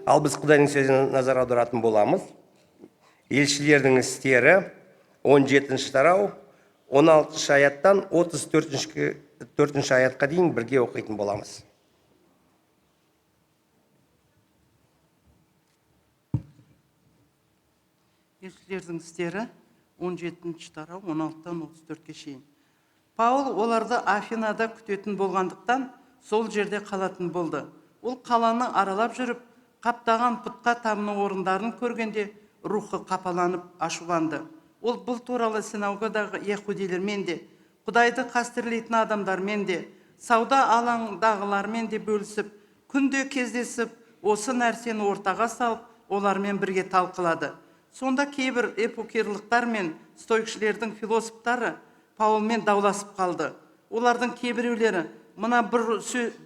Ал біз Құдайдың сөзіне назар аударатын боламыз. Елшілердің істері 17 тарау 16 аяттан 34 аятқа дейін бірге оқитын боламыз. Елшілердің істері 17 тарау 16-тан 34-ке шейін. Паул оларды Афинада күтетін болғандықтан сол жерде қалатын болды. Ол қаланы аралап жүріп, қаптаған пұтқа табыну орындарын көргенде рухы қапаланып ашуланды. Ол бұл туралы синагогадағы яһудилермен де, Құдайды қастерлейтін адамдармен де, сауда алаңдағылармен де бөлісіп, күнде кездесіп, осы нәрсені ортаға салып, олармен бірге талқылады. Сонда кейбір эпикурлықтар мен стойкшілердің философтары Паулмен дауласып қалды. Олардың кейбіреулері мына бір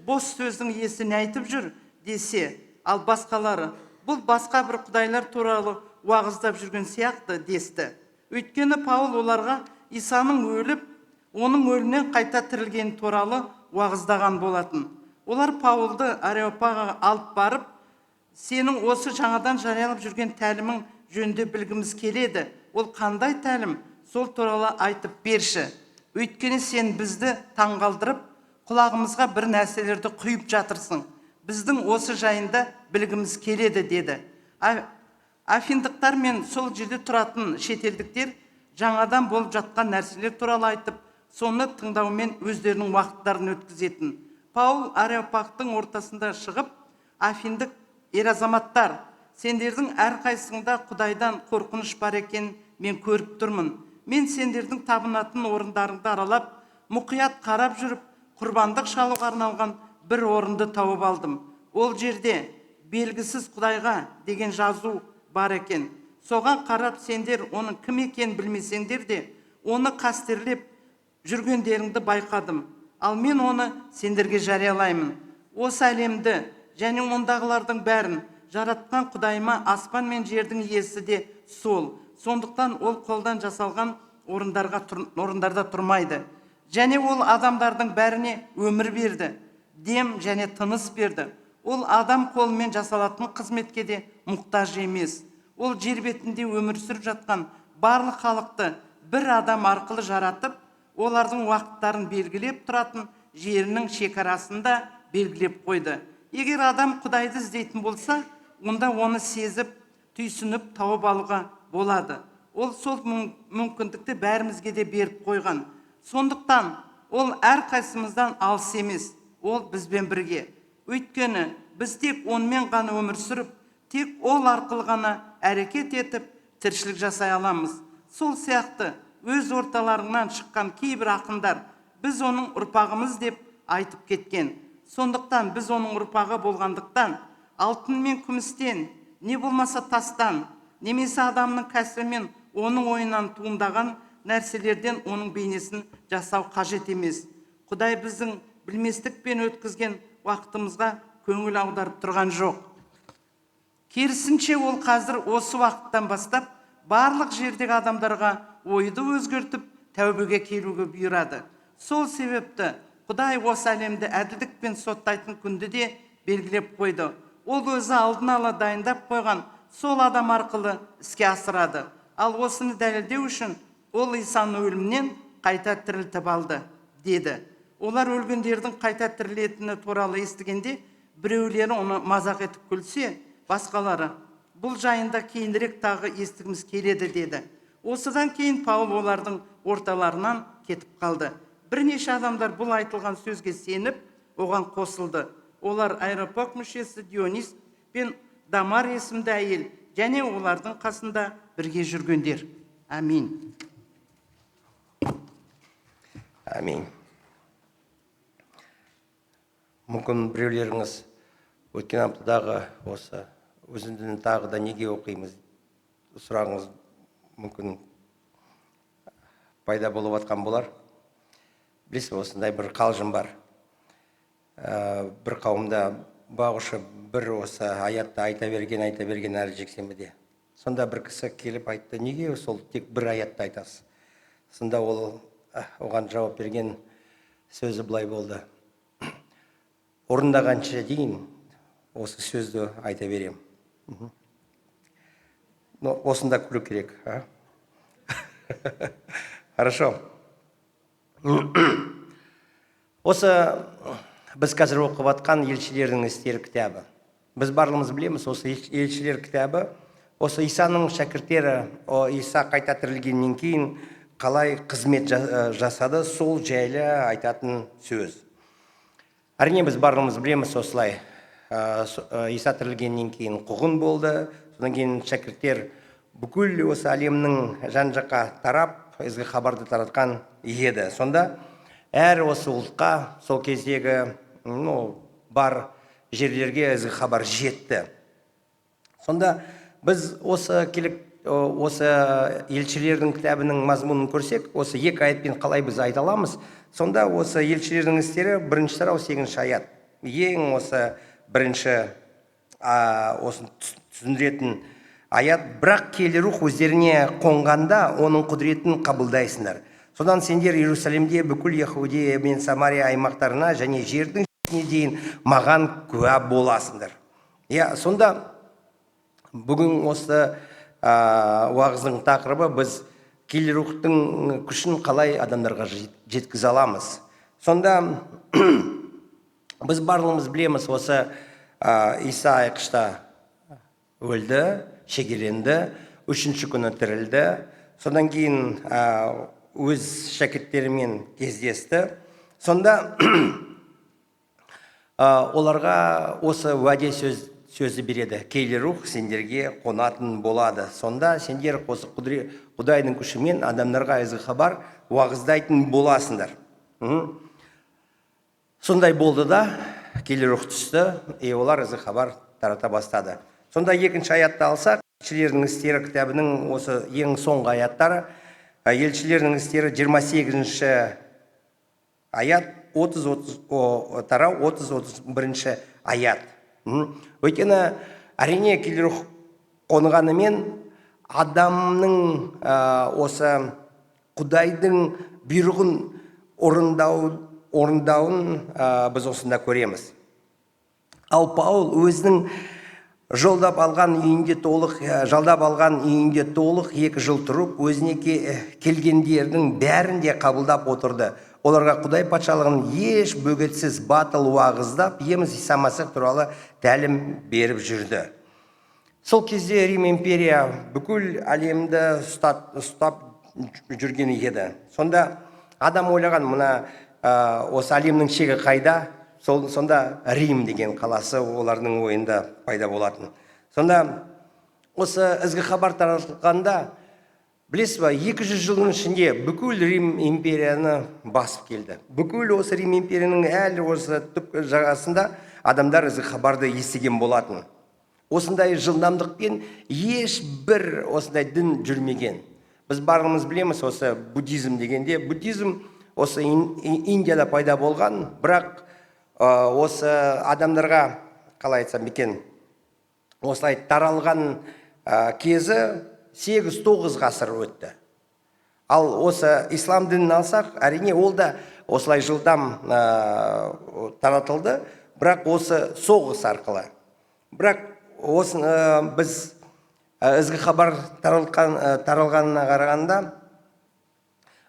бос сөздің иесі не айтып жүр десе, ал басқалары бұл басқа бір құдайлар туралы уағыздап жүрген сияқты десті. Өйткені Паул оларға Исаның өліп, оның өлімнен қайта тірілгені туралы уағыздаған болатын. Олар Паулды Ареопагаға алып барып, сенің осы жаңадан жариялап жүрген тәлімің жөнінде білгіміз келеді. Ол қандай тәлім? Сол туралы айтып берші. Өйткені сен бізді таңғалдырып, құлағымызға бір нәрселерді құйып жатырсың. Біздің осы жайында білгіміз келеді деді. Афиндықтар мен сол жерде тұратын шетелдіктер жаңадан болып жатқан нәрселер туралы айтып, соны тыңдаумен өздерінің уақыттарын өткізетін. Паул Ареопагтың ортасында шығып, афиндік ер-азаматтар, сендердің әрқайсыңда Құдайдан қорқыныш бар екенін мен көріп тұрмын. Мен сендердің табынатын орындарыңды аралап, мұқият қарап жүріп, құрбандық шалуға арналған бір орынды тауып алдым. Ол жерде белгісіз Құдайға деген жазу бар екен. Соған қарап сендер оның кім екенін білмесеңдер де, оны қастерлеп жүргендеріңді байқадым. Ал мен оны сендерге жариялаймын. Осы әлемді және ондағылардың бәрін жаратқан Құдайыма аспан мен жердің иесі де сол. Сондықтан ол қолдан жасалған орындарда тұрмайды. Және ол адамдардың бәріне өмір берді, дем және тыныс берді. Ол адам қолымен жасалатын қызметке де мұқтаж емес. Ол жер бетінде өмір сүріп жатқан барлық халықты бір адам арқылы жаратып, олардың уақыттарын белгілеп тұратын жерінің шекарасында белгілеп қойды. Егер адам Құдайды іздейтін болса, онда оны сезіп, түйсініп тауып алуға болады. Ол сол мүмкіндікті бәрімізге де беріп қойған. Сондықтан ол әрқайсымыздан алыс емес. Ол бізбен бірге. Өйткені біз тек онымен ғана өмір сүріп, тек ол арқылы ғана әрекет етіп, тіршілік жасай аламыз. Сол сияқты өз орталарынан шыққан кейбір ақындар біз оның ұрпағымыз деп айтып кеткен. Сондықтан біз оның ұрпағы болғандықтан, алтын мен күмістен, не болмаса тастан, немесе адамның кәсібімен оның ойынан туындаған нәрселерден оның бейнесін жасау қажет емес. Құдай біздің білместікпен өткізген уақытымызға көңіл аударып тұрған жоқ. Керісінше ол қазір осы уақыттан бастап барлық жердегі адамдарға ойды өзгертіп, тәубеге келуге бұйырады. Сол себепті Құдай осы әлемді әділдікпен соттайтын күнді де белгілеп қойды. Ол өзі алдын ала дайындап қойған сол адам арқылы іске асырады. Ал осыны дәлелдеу үшін ол Исаны өлімнен қайта тірілтіп алды, деді. Олар өлгендердің қайта тірілетіні туралы естігенде, біреулері оны мазақ етіп күлсе, басқалары бұл жайында кейінірек тағы естігіміз келеді, деді. Осыдан кейін Паул олардың орталарынан кетіп қалды. Бірнеше адамдар бұл айтылған сөзге сеніп, оған қосылды. Олар Ареопаг мүшесі Дионис пен Дамар есімді әйел, және олардың қасында бірге жүргендер. Амин. Амин. Мүмкін біреулеріңіз өткен аптадағы осы өзіндінің тағы да неге оқимыз сұрағыңыз мүмкін пайда болып атқан болар. Білесіз, осындай бір қалжың бар. Бір қауымда бағушы бір осы аятты айта берген әлі жексенбіде. Сонда бір кісі келіп айтты, неге сол тек бір аятты айтасыз? Сонда ол оған жауап берген сөзі былай болды. Орындағанша дейін осы сөзді айта берем. Осында күлу керек. Хорошо. Осы біз қазір оқып жатқан елшілердің істері кітабы. Біз барлығымыз білеміз, осы елшілер кітабы, осы Исаның шәкірттері, Иса қайта тірілгеннен кейін қалай қызмет жасады, сол жайлы айтатын сөз. Әрине біз барлығымыз білеміз осылай. Иса тірілгеннен кейін қуғын болды, содан кейін шәкірттер бүкіл осы әлемнің жан-жаққа тарап, ізгі хабарды таратқан еді. Сонда әр осы ұлтқа сол кездегі бар жерлерге ізгі хабар жетті. Сонда біз осы елшілердің кітабының мазмұнын көрсек, осы екі аятпен қалай біз айта аламыз? Сонда осы елшілердің істері 1-ші тарау 8-ші аят. Ең осы бірінші осын түсіндіретін аят: бірақ келі рух өздеріне қонғанда оның құдіретін қабылдайсыңдар. Содан сендер Иерусалимде бүкіл Яхудея мен Самария аймақтарына және жердің шетіне дейін маған куә боласыңдар. Сонда бүгін осы уағыздың тақырыбы біз келі рухтың күшін қалай адамдарға жеткізе аламыз. Сонда біз барлығымыз білеміз, осы Иса айқышта өлді, шегеленді, 3-ші күні тірілді. Содан кейін өз шәкірттерімен кездесті. Сонда оларға осы уәде сөзі береді: келі рух сендерге қонатын болады. Сонда сендер осы Құдайдың күшімен адамдарға ізгі хабар уағыздайтын боласыңдар. Сондай болды да, келі рух түсті, олар ізгі хабар тарата бастады. Сонда 2-ші аятты алсақ, елшілердің істері кітабының осы ең соңғы аяттары, елшілердің істері 28-ші аят, 30-31-ші аят. Өйткені әрине келі рух қонғанымен адамның осы Құдайдың бұйрығын орындауын біз осында көреміз. Ал Паул өзінің жалдап алған үйінде толық 2 жыл тұрып, өзіне келгендердің бәрін де қабылдап отырды. Оларға Құдай патшалығын еш бөгетсіз батыл уағыздап, еміз Иса Масих туралы тәлім беріп жүрді. Сол кезде Рим империя бүкіл әлемді ұстап жүрген еді. Сонда адам ойлаған, мына осы әлемнің шегі қайда? Сонда Рим деген қаласы олардың ойында пайда болатын. Сонда осы ізгі хабар таратылғанда, білесіз ба, 200 жылдың ішінде бүкіл Рим империяны басып келді. Бүкіл осы Рим империяның әлі осы түп жағасында адамдар ізгі хабарды естіген болатын. Осындай жылдамдықпен ешбір осындай дін жүрмеген. Біз барлығымыз білеміз, осы буддизм дегенде, буддизм осы Индияда пайда болған, бірақ осы адамдарға, қалай айтсам екен, осылай таралған кезі 8-9 ғасыр өтті. Ал осы ислам дінін алсақ, әрине ол да осылай жылдам таратылды, бірақ осы соғыс арқылы. Бірақ біз ізгі хабар таралғанына қарағанда,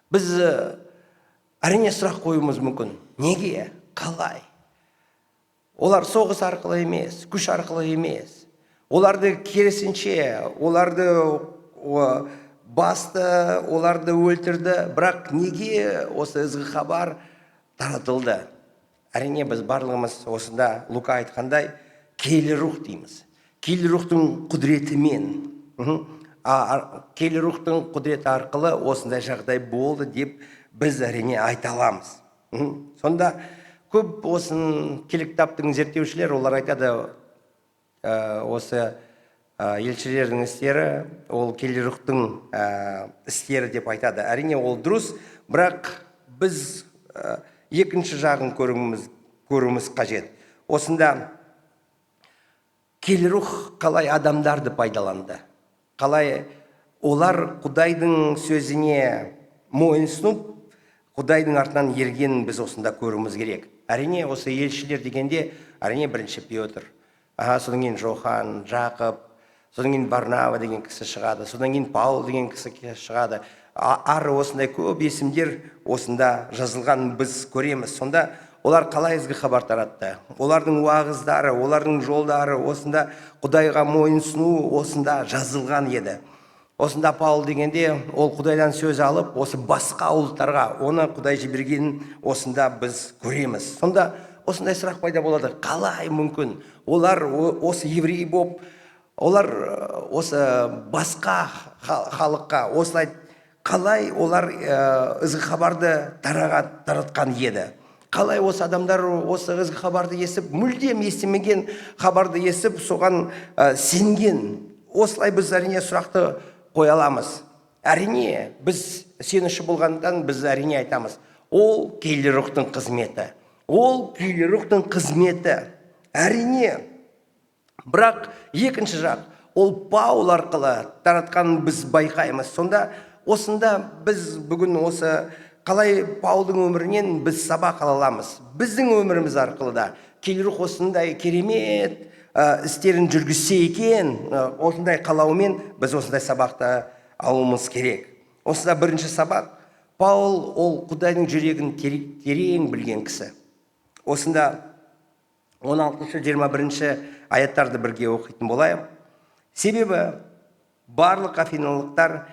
біз әрине сұрақ қоюымыз мүмкін. Неге? Қалай? Олар соғыс арқылы емес, күш арқылы емес. Оларды керісінше, оларды басты, оларды өлтірді. Бірақ неге осы ізгі хабар таратылды? Әрине біз барлығымыз осында Лука айтқандай келі рух дейміз. Келі рухтың құдіретімен, келі рухтың құдіреті арқылы осындай жағдай болды деп біз әрине айта аламыз. Сонда көп осын кітаптың зерттеушілер олар айтады, осы елшілердің істері ол келі рухтың істері деп айтады. Әрине ол дұрыс, бірақ біз екінші жағын көруіміз қажет. Осында келі рух қалай адамдарды пайдаланды, қалай олар Құдайдың сөзіне мойынсынып, Құдайдың артынан ергенін біз осында көруіміз керек. Әрине осы елшілер дегенде, әрине бірінші Петр, содан кейін Жохан, Жақып, содан кейін Барнава деген кісі шығады, содан кейін Паул деген кісі шығады. Ары осындай көп есімдер осында жазылған біз көреміз. Сонда олар қалай ізгі хабар таратты? Олардың уағыздары, олардың жолдары осында Құдайға мойынсыну осында жазылған еді. Осында Паул дегенде ол Құдайдан сөз алып, осы басқа ұлттарға оны Құдай жібергенін осында біз көреміз. Сонда осындай сұрақ пайда болады. Қалай мүмкін? Олар осы еврей болып, олар осы басқа халыққа осылай қалай олар ізгі хабарды таратқан еді? Қалай осы адамдар осы ізгі хабарды естіп, мүлдем естімеген хабарды естіп, соған сенген? Осылай біз әрине сұрақты қоя аламыз. Әрине, біз сенуші болғандан біз әрине айтамыз. Ол киелі рухтың қызметі. Ол киелі рухтың қызметі. Әрине. Бірақ екінші жақ, ол Паул арқылы таратқанын біз байқаймыз. Сонда осында біз бүгін осы қалай Паулдың өмірінен біз сабақ ала аламыз. Біздің өміріміз арқылы да киелі рух осындай керемет істерін жүргізсе екен, осындай қалауымен біз осындай сабақты алуымыз керек. Осында бірінші сабақ, Паул ол Құдайдың жүрегін терең білген кісі. Осында 16-21 аяттарды бірге оқитын болайық. Себебі барлық афиналықтар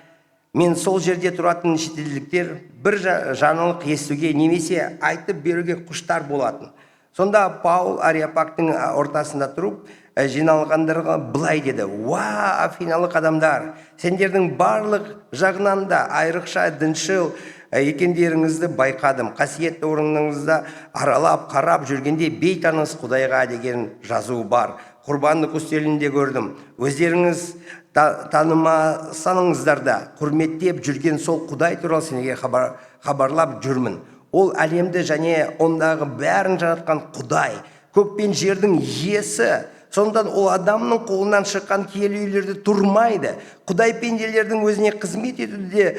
мен сол жерде тұратын шетелдіктер бір жаңалық естуге немесе айтып беруге құштар болатын. Сонда Паул Ариапагтың ортасында тұрып, жиналғандарға былай деді: «Уа, афиналық адамдар, сендердің барлық жағынан да айрықша діншіл екендеріңізді байқадым. Қасиетті орныңызда аралап, қарап жүргенде бейтаныс Құдайға деген жазу бар. Құрбандық үстелінде көрдім. Өздеріңіз танымасаңыздар да құрметтеп жүрген сол Құдай туралы сендерге хабарлап жүрмін. Ол әлемді және ондағы бәрін жаратқан Құдай, көк пен жердің иесі. Сондан ол адамның қолынан шыққан киелі үйлерде тұрмайды. Құдай пенделердің өзіне қызмет етуде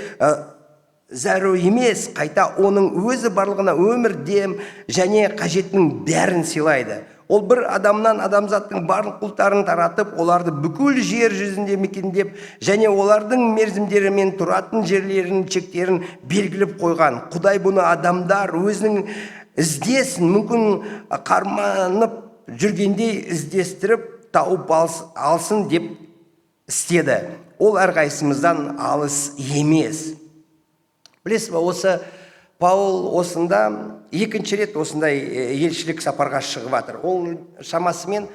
зәру емес, қайта оның өзі барлығына өмір, дем және қажеттінің бәрін сыйлайды. Ол бір адамнан адамзаттың барлық ұлттарын таратып, оларды бүкіл жер жүзінде мекендеп, және олардың мерзімдері мен тұратын жерлерінің чектерін белгілеп қойған. Құдай бұны адамдар өзінің іздесін, мүмкін қарманып жүргендей іздестіріп тауып алсын деп істеді. Ол әрқайсымыздан алыс емес. Білесіз бе, осы Паул осында екінші рет осындай елшілік сапарға шығып жатыр. Ол шамасымен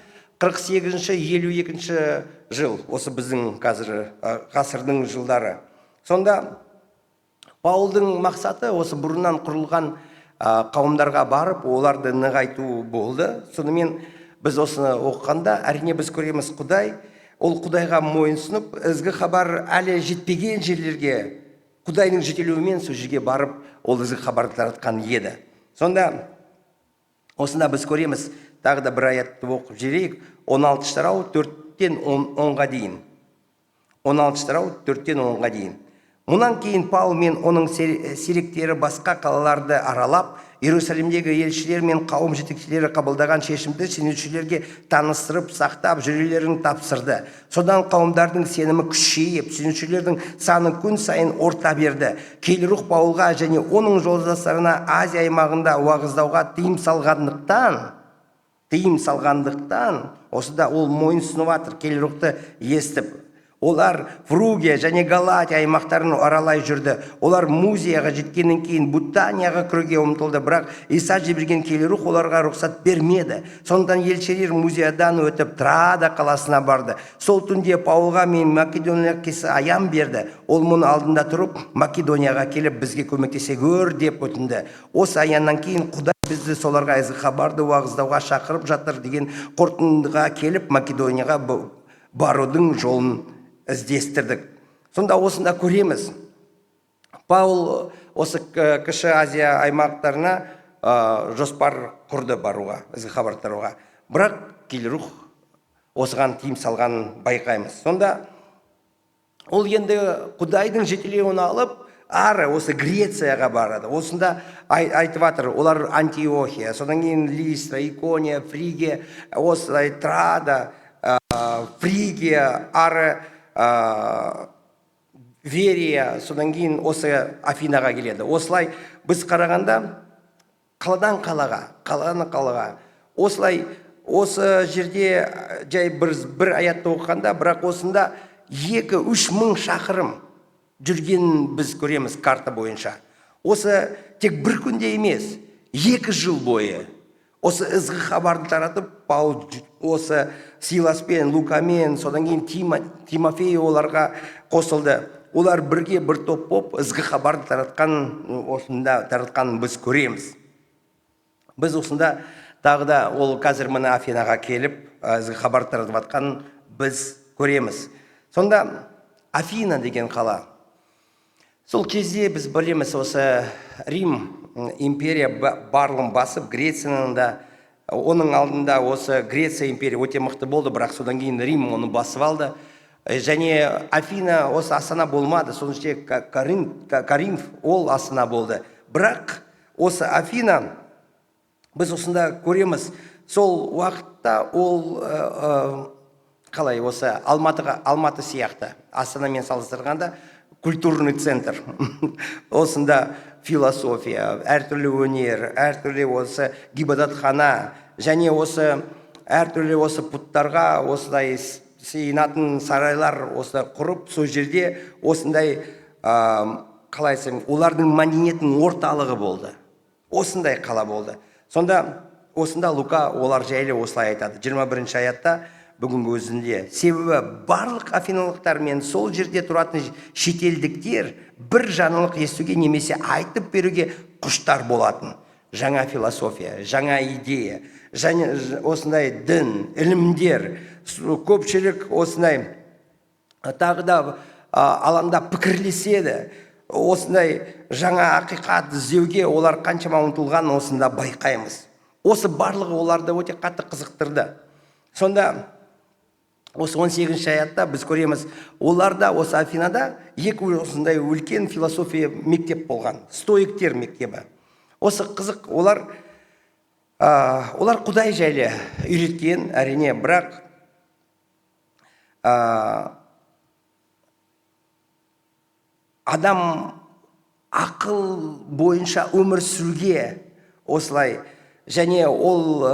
48-52 жыл, осы біздің қазір ғасырдың жылдары. Сонда Паулдың мақсаты осы бұрыннан құрылған қауымдарға барып, оларды нығайту болды. Сонымен біз осыны оқығанда әрине біз көреміз, Құдай, ол Құдайға мойынсынып, ізгі хабар әлі жетпеген жерлерге Құдайдың жетелеуімен сол жерге барып, ол ізгі хабарды таратқан еді. Сонда осында біз көреміз, тағы да бір аятты оқып жіберейік, 16 тарау 4-тен 10-ға дейін. 16 тарау 4-тен 10-ға дейін. Мұнан кейін Паул мен оның серіктері басқа қалаларды аралап, Иерусалимдегі елшілер мен қауым жетекшілері қабылдаған шешімді сенушілерге таныстырып, сақтап, жүрелерін тапсырды. Содан қауымдардың сенімі күшейіп, сенушілердің саны күн сайын орта берді. Киелі рух Паулға және оның жолдастарына Азия аймағында уағыздауға тыйым салғандықтан, осыда ол мойынсынып жатыр, киелі рухты естіп. Олар Фругия және Галатия аймақтарын аралай жүрді. Олар Музияға жеткеннен кейін Бутанияға кіруге ұмтылды, бірақ Иса жіберген киелі рух оларға рұқсат бермеді. Сондықтан елшілер Музиядан өтіп Трада қаласына барды. Сол түнде Паулға мен Македония кесі аян берді. Ол мұны алдында тұрып, Македонияға келіп бізге көмектесе көр деп өтінді. Осы аяннан кейін Құдай бізді соларға ізгі хабарды уағыздауға шақырып жатыр деген қорытындыға келіп, Македонияға барудың жолын іздестірдік. Сонда осында көреміз, Паул осы кіші Азия аймақтарына жоспар құрды баруға, ізгі хабар таратуға. Бірақ киелі рух осыған тыйым салғанын байқаймыз. Сонда ол енді Құдайдың жетелеуін алып, ары осы Грецияға барады. Осында айтып жатыр, олар Антиохия, содан кейін Листра, Икония, Фригия, осылай Трада, Фригия, ары Верия, содан кейін осы Афинаға келеді. Осылай біз қарағанда қаладан қалаға. Осылай осы жерде жай бір аятты оқығанда, бірақ осында 2-3 мың шақырым жүргенін біз көреміз карта бойынша. Осы тек бір күнде емес, 2 жыл бойы осы ізгі хабарды таратып, Паул осы Силаспен, Лукамен, содан кейін Тимофей оларға қосылды. Олар бірге бір топ боп ізгі хабарды таратқанын біз көреміз. Біз осында тағы да ол қазір мына Афинаға келіп ізгі хабарды таратып жатқанын біз көреміз. Сонда Афина деген қала. Сол кезде біз білеміз, осы Рим империя барлығын басып, Грецияның да, оның алдында осы Греция империя өте мықты болды, бірақ содан кейін Рим оны басып алды. Және Афина осы астана болмады, соныңше Коринф ол астана болды. Бірақ осы Афина біз осында көреміз, сол уақытта ол қалай осы Алматы сияқты астанамен салыстырғанда культурный центр. Осында философия, әртүрлі өнер, әртүрлі осы ғибадатхана, және осы әртүрлі осы пұттарға осылай сыйынатын сарайлар осы құрып, сол жерде осындай қалайсың, олардың мәдениетінің орталығы болды. Осындай қала болды. Сонда осында Лука олар жайлы осылай айтады. 21 аятта бүгінгі өзінде. Себебі барлық афиналықтар мен сол жерде тұратын шетелдіктер бір жаңалық естуге немесе айтып беруге құштар болатын. Жаңа философия, жаңа идея, және осындай дін, ілімдер, көпшілік осындай тағы да алаңда пікірлеседі. Осындай жаңа ақиқат іздеуге олар қаншама ұмтылған осында байқаймыз. Осы барлығы оларды өте қатты қызықтырды. Сонда осы 18 аятта біз көреміз, оларда осы Афинада 2 осындай үлкен философия мектеп болған, стоиктер мектебі. Осы қызық, олар Құдай жайлы үйреткен, әрине, бірақ адам ақыл бойынша өмір сүруге осылай, және ол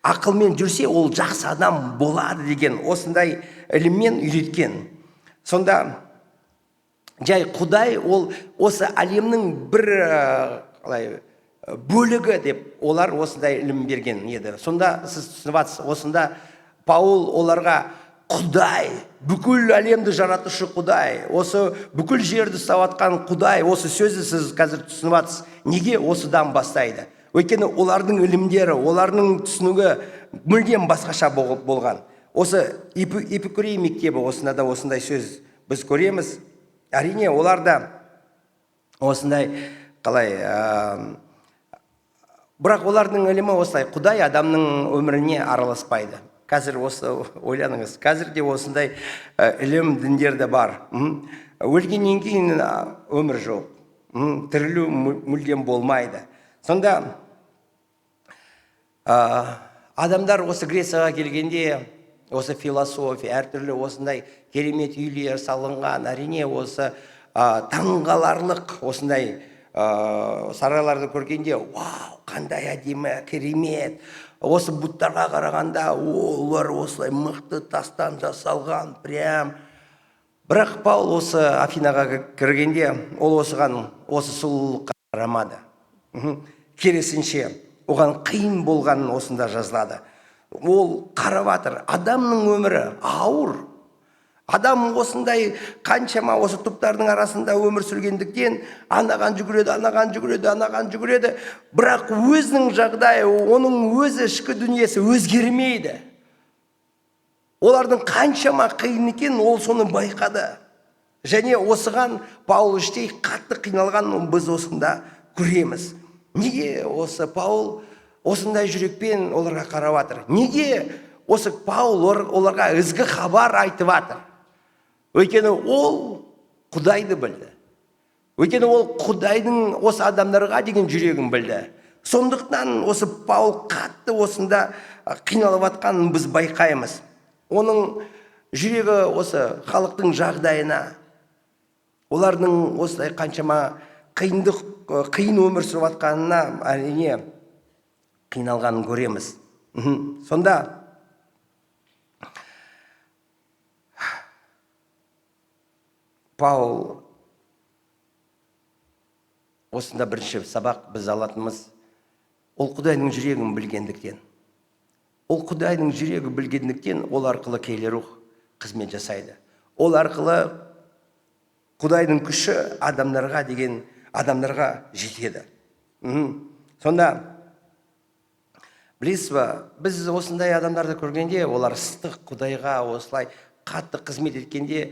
ақылмен жүрсе, ол жақсы адам болады деген осындай іліммен үйреткен. Сонда жай Құдай ол осы әлемнің бір бөлігі деп олар осындай ілім берген еді. Сонда сіз түсініп жатсыз, осында Паул оларға Құдай, бүкіл әлемді жаратушы Құдай, осы бүкіл жерді ұстап Құдай, осы сөзді сіз қазір түсініп жатсыз. Неге осыдан бастайды? Өйткені олардың ілімдері, олардың түсінігі мүлдем басқаша болған. Осы Эпикурей мектебі осында да осындай сөз біз көреміз. Әрине, оларда осындай қалай, бірақ олардың ілімі осылай, Құдай адамның өміріне араласпайды. Қазір осы ойланыңыз, қазірде осындай ілім діндерді бар. Өлгеннен кейін өмір жоқ, тірілу мүлдем болмайды. Сонда адамдар осы Грецияға келгенде осы философия, әртүрлі осындай керемет үйлер салынған, әрине осы таңғаларлық осындай сарайларды көргенде, вау, қандай әдемі, керемет. Осы бұттарға қарағанда, олар осылай мықты тастан жасалған, прям. Бірақ Паул осы Афинаға кіргенде, ол осыған осы сұлулыққа қарамады. Керісінше, оған қиын болғанын осында жазылады. Ол қарап жатыр, адамның өмірі ауыр. Адам осындай қаншама осы топтардың арасында өмір сүргендіктен анаған жүгіреді. Бірақ өзінің жағдайы, оның өзі ішкі дүниесі өзгермейді. Олардың қаншама қиын екен, ол соны байқады. Және осыған Паул іштей қатты қиналғанын біз осында көреміз. Неге осы Паул осындай жүрекпен оларға қарап жатыр? Неге осы Паул оларға ізгі хабар айтып жатыр? Өйткені ол Құдайды білді. Өйткені ол Құдайдың осы адамдарға деген жүрегін білді. Сондықтан осы Паул қатты осында қиналып жатқанын біз байқаймыз. Оның жүрегі осы халықтың жағдайына, олардың осылай қаншама қиын өмір сүріп жатқанына әрине қиналғанын көреміз. Сонда Паул осында бірінші сабақ біз алатынымыз, ол Құдайдың жүрегін білгендіктен. Ол Құдайдың жүрегі білгендіктен ол арқылы киелі рух қызмет жасайды. Ол арқылы Құдайдың күші адамдарға жетеді. Сонда білесіз ба, біз осындай адамдарды көргенде, олар ыстық Құдайға осылай қатты қызмет еткенде,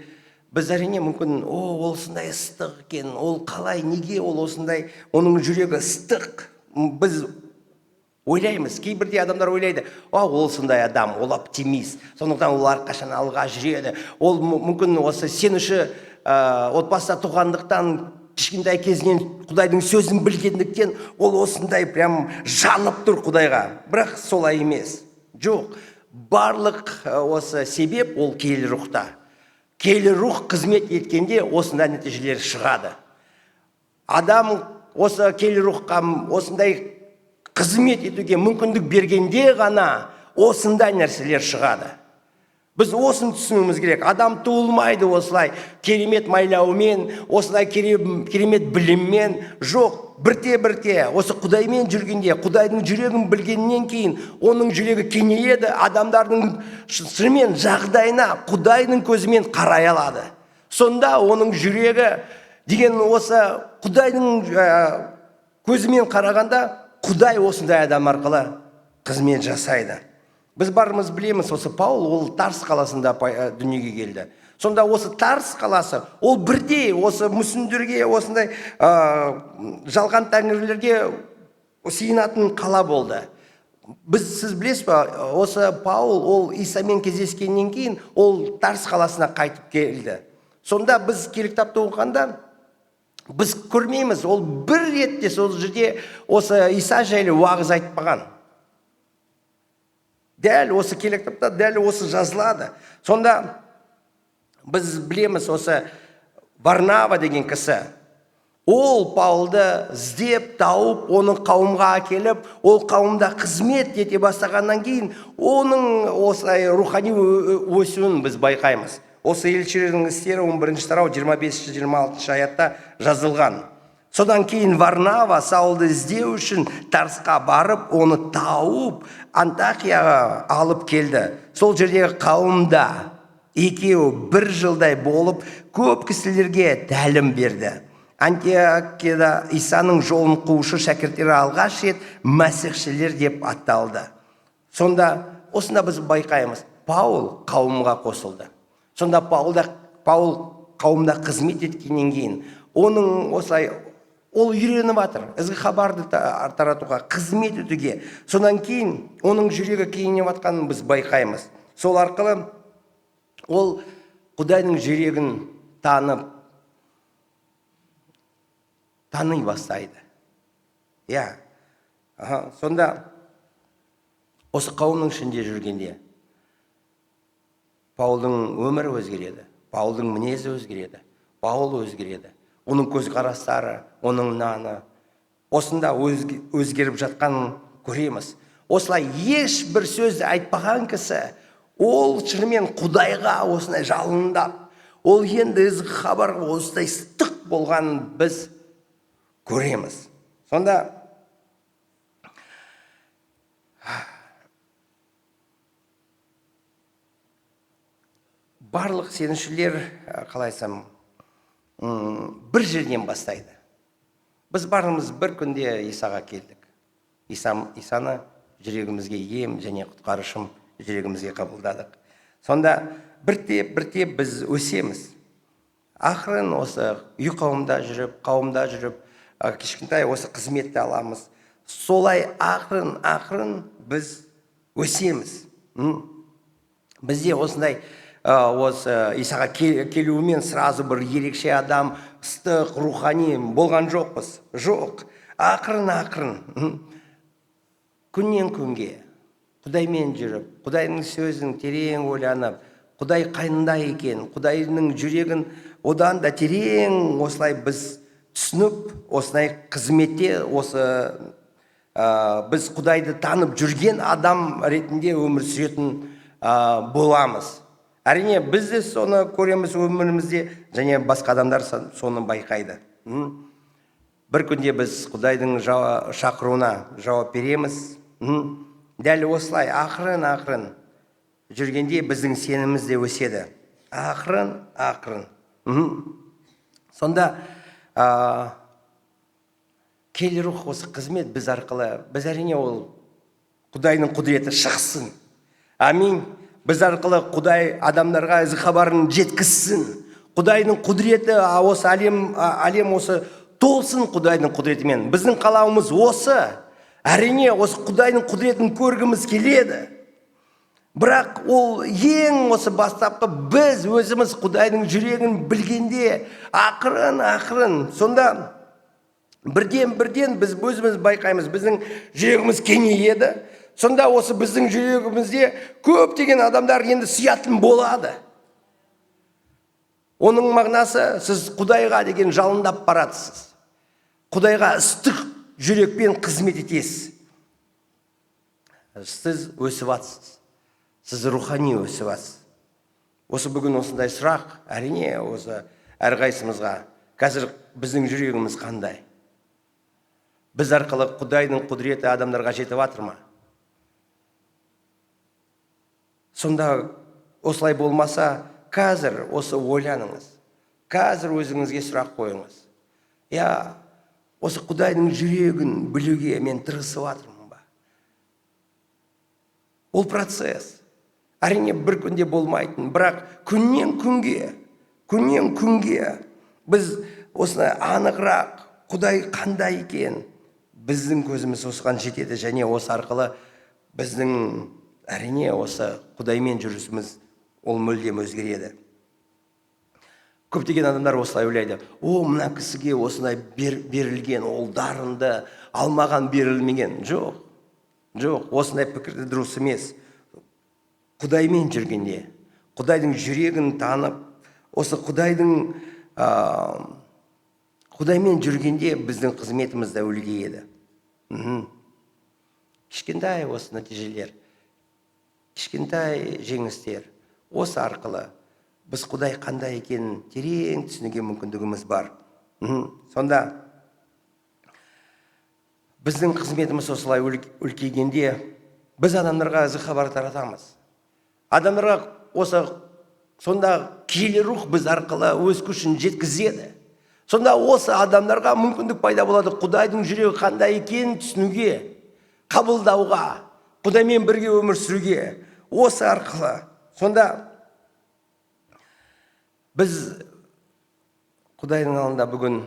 біз әрине мүмкін, ол осындай ыстық екен, ол қалай, неге ол осындай, оның жүрегі ыстық. Біз ойлаймыз, кейбірде адамдар ойлайды, ол сондай адам, ол оптимист, сондықтан ол әрқашан алға жүреді. Ол мүмкін осы сен үші отбасыда туғандықтан, кішкентай кезінен Құдайдың сөзін білгендіктен, ол осындай прям жанып тұр Құдайға. Бірақ солай емес. Жоқ, барлық осы себеп ол киелі рухта. Киелі рух қызмет еткенде осындай нәтижелер шығады. Адам осы киелі рухқа осындай қызмет етуге мүмкіндік бергенде ғана осындай нәрселер шығады. Біз осын түсінуіміз керек. Адам туылмайды осылай керемет майлаумен, осылай керемет біліммен. Жоқ, бірте-бірте осы Құдаймен жүргенде, Құдайдың жүрегін білгеннен кейін, оның жүрегі кеңейеді, адамдардың шынымен жағдайына Құдайдың көзімен қарай алады. Сонда оның жүрегі деген осы Құдайдың көзімен қарағанда, Құдай осындай адам арқылы қызмет жасайды. Біз барымыз білеміз, осы Паул ол Тарс қаласында дүниеге келді. Сонда осы Тарс қаласы, ол бірдей осы мүсіндерге, осындай жалған тәңірлерге сиынатын қала болды. Сіз білесіз ба, осы Паул ол Исамен кездескеннен кейін ол Тарс қаласына қайтып келді. Сонда біз келі кітапты оқығанда біз көрмейміз, ол бір ретте сол жерде осы Иса жайлы уағыз айтпаған. Дәл осы келі кітапта дәл осы жазылады. Сонда біз білеміз, осы Варнава деген кісі, ол Паулды іздеп, тауып, оның қауымға әкеліп, ол қауымда қызмет ете бастағаннан кейін, оның осылай рухани өсуін біз байқаймыз. Осы елшілердің істері 11 тарау 25-26 аятта жазылған. Содан кейін Варнава Саулды іздеу үшін Тарсқа барып, оны тауып, Антахияға алып келді. Сол жердегі қауымда екеуі 1 жылдай болып, көп кісілерге тәлім берді. Антиохияда Исаның жолын қуушы шәкірттері алғаш рет мәсіхшілер деп атталды. Сонда осында біз байқаймыз, Паул қауымға қосылды. Сонда Паул қауымда қызмет еткеннен кейін, оның осылай ол үйреніп жатыр, ізгі хабарды таратуға, қызмет етуге. Содан кейін оның жүрегі кеңейіп жатқанын біз байқаймыз. Сол арқылы ол Құдайдың жүрегін тани бастайды. Сонда осы қауымның ішінде жүргенде Паулдың өмірі өзгереді, Паулдың мінезі өзгереді, Паул өзгереді. Оның көзқарастары, оның наны, осында өзгеріп жатқанын көреміз. Осылай ешбір сөз айтпаған кісі, ол шынымен Құдайға осындай жалындап, ол енді ізгі хабарға осындай ыстық болғанын біз көреміз. Сонда барлық сенушілер, қалай айтсам, бір жерден бастайды. Біз барымыз бір күнде Исаға келдік. Исаны жүрегімізге ем және құтқарышым жүрегімізге қабылдадық. Сонда бірте біз өсеміз. Ақырын осы үй қауымда жүріп, кішкентай осы қызметті аламыз. Солай ақырын біз өсеміз. Бізде осындай осы Исаға келуімен сразу бір ерекше адам, ыстық, рухани болған жоқпыз. Жоқ, ақырын. күннен күнге Құдаймен жүріп, Құдайдың сөзін терең ойланып, Құдай қандай екен, Құдайдың жүрегін одан да терең осылай біз түсініп, осылай қызметте біз Құдайды танып жүрген адам ретінде өмір сүретін боламыз. Әрине біз де соны көреміз өмірімізде, және басқа адамдар соны байқайды. Бір күнде біз Құдайдың шақыруына жауап береміз. Дәл осылай ақырын жүргенде біздің сеніміміз де өседі. Ақырын. Сонда келі рух осы қызмет біз арқылы, біз әрине ол Құдайдың құдіреті шықсын. Амин. Біз арқылы Құдай адамдарға ізі хабарын жеткізсін. Құдайдың құдіреті осы әлем осы толсын Құдайдың құдіретімен. Біздің қалауымыз осы. Әрине осы Құдайдың құдіретін көргіміз келеді. Бірақ ол ең осы бастапқы біз өзіміз Құдайдың жүрегін білгенде ақырын. Сонда бірден біз өзіміз байқаймыз, біздің жүрегіміз кеңейеді. Сонда осы біздің жүрегімізде көптеген адамдар енді сиятын болады. Оның мағынасы, сіз Құдайға деген жалындап баратсыз. Құдайға ыстық жүрекпен қызмет етесіз. Сіз өсіп атсыз. Сіз рухани өсіп атсыз. Осы бүгін осындай сұрақ, әрине осы әрқайсымызға. Қазір біздің жүрегіміз қандай? Біз арқылы Құдайдың құдіреті адамдарға жетіп атыр ма? Сонда осылай болмаса, қазір осы ойланыңыз. Қазір өзіңізге сұрақ қойыңыз. Осы Құдайдың жүрегін білуге мен тырысып атырмын ба? Ол процесс. Әрине бір күнде болмайтын, бірақ күннен күнге біз осылай анығырақ Құдай қандай екен, біздің көзіміз осыған жетеді, және осы арқылы біздің әрине осы Құдаймен жүрісіміз ол мүлдем өзгереді. Көптеген адамдар осылай ойлайды: мына кісіге осылай берілген, ол дарынды, алмаған берілмеген. Жоқ, осындай пікірді дұрыс емес. Құдаймен жүргенде, Құдайдың жүрегін танып, осы Құдаймен жүргенде біздің қызметіміз де үлкейеді. Кішкентай осы нәтижелер, кішкентай жеңістер, осы арқылы біз Құдай қандай екенін терең түсінуге мүмкіндігіміз бар. Сонда біздің қызметіміз осылай үлкейгенде, біз адамдарға ізі хабар таратамыз. Адамдарға сонда киелі рух біз арқылы өз күшін жеткізеді. Сонда осы адамдарға мүмкіндік пайда болады Құдайдың жүрегі қандай екенін түсінуге, қабылдауға, Құдаймен бірге өмір сүруге. Осы арқылы. Сонда біз Құдайдың алдында бүгін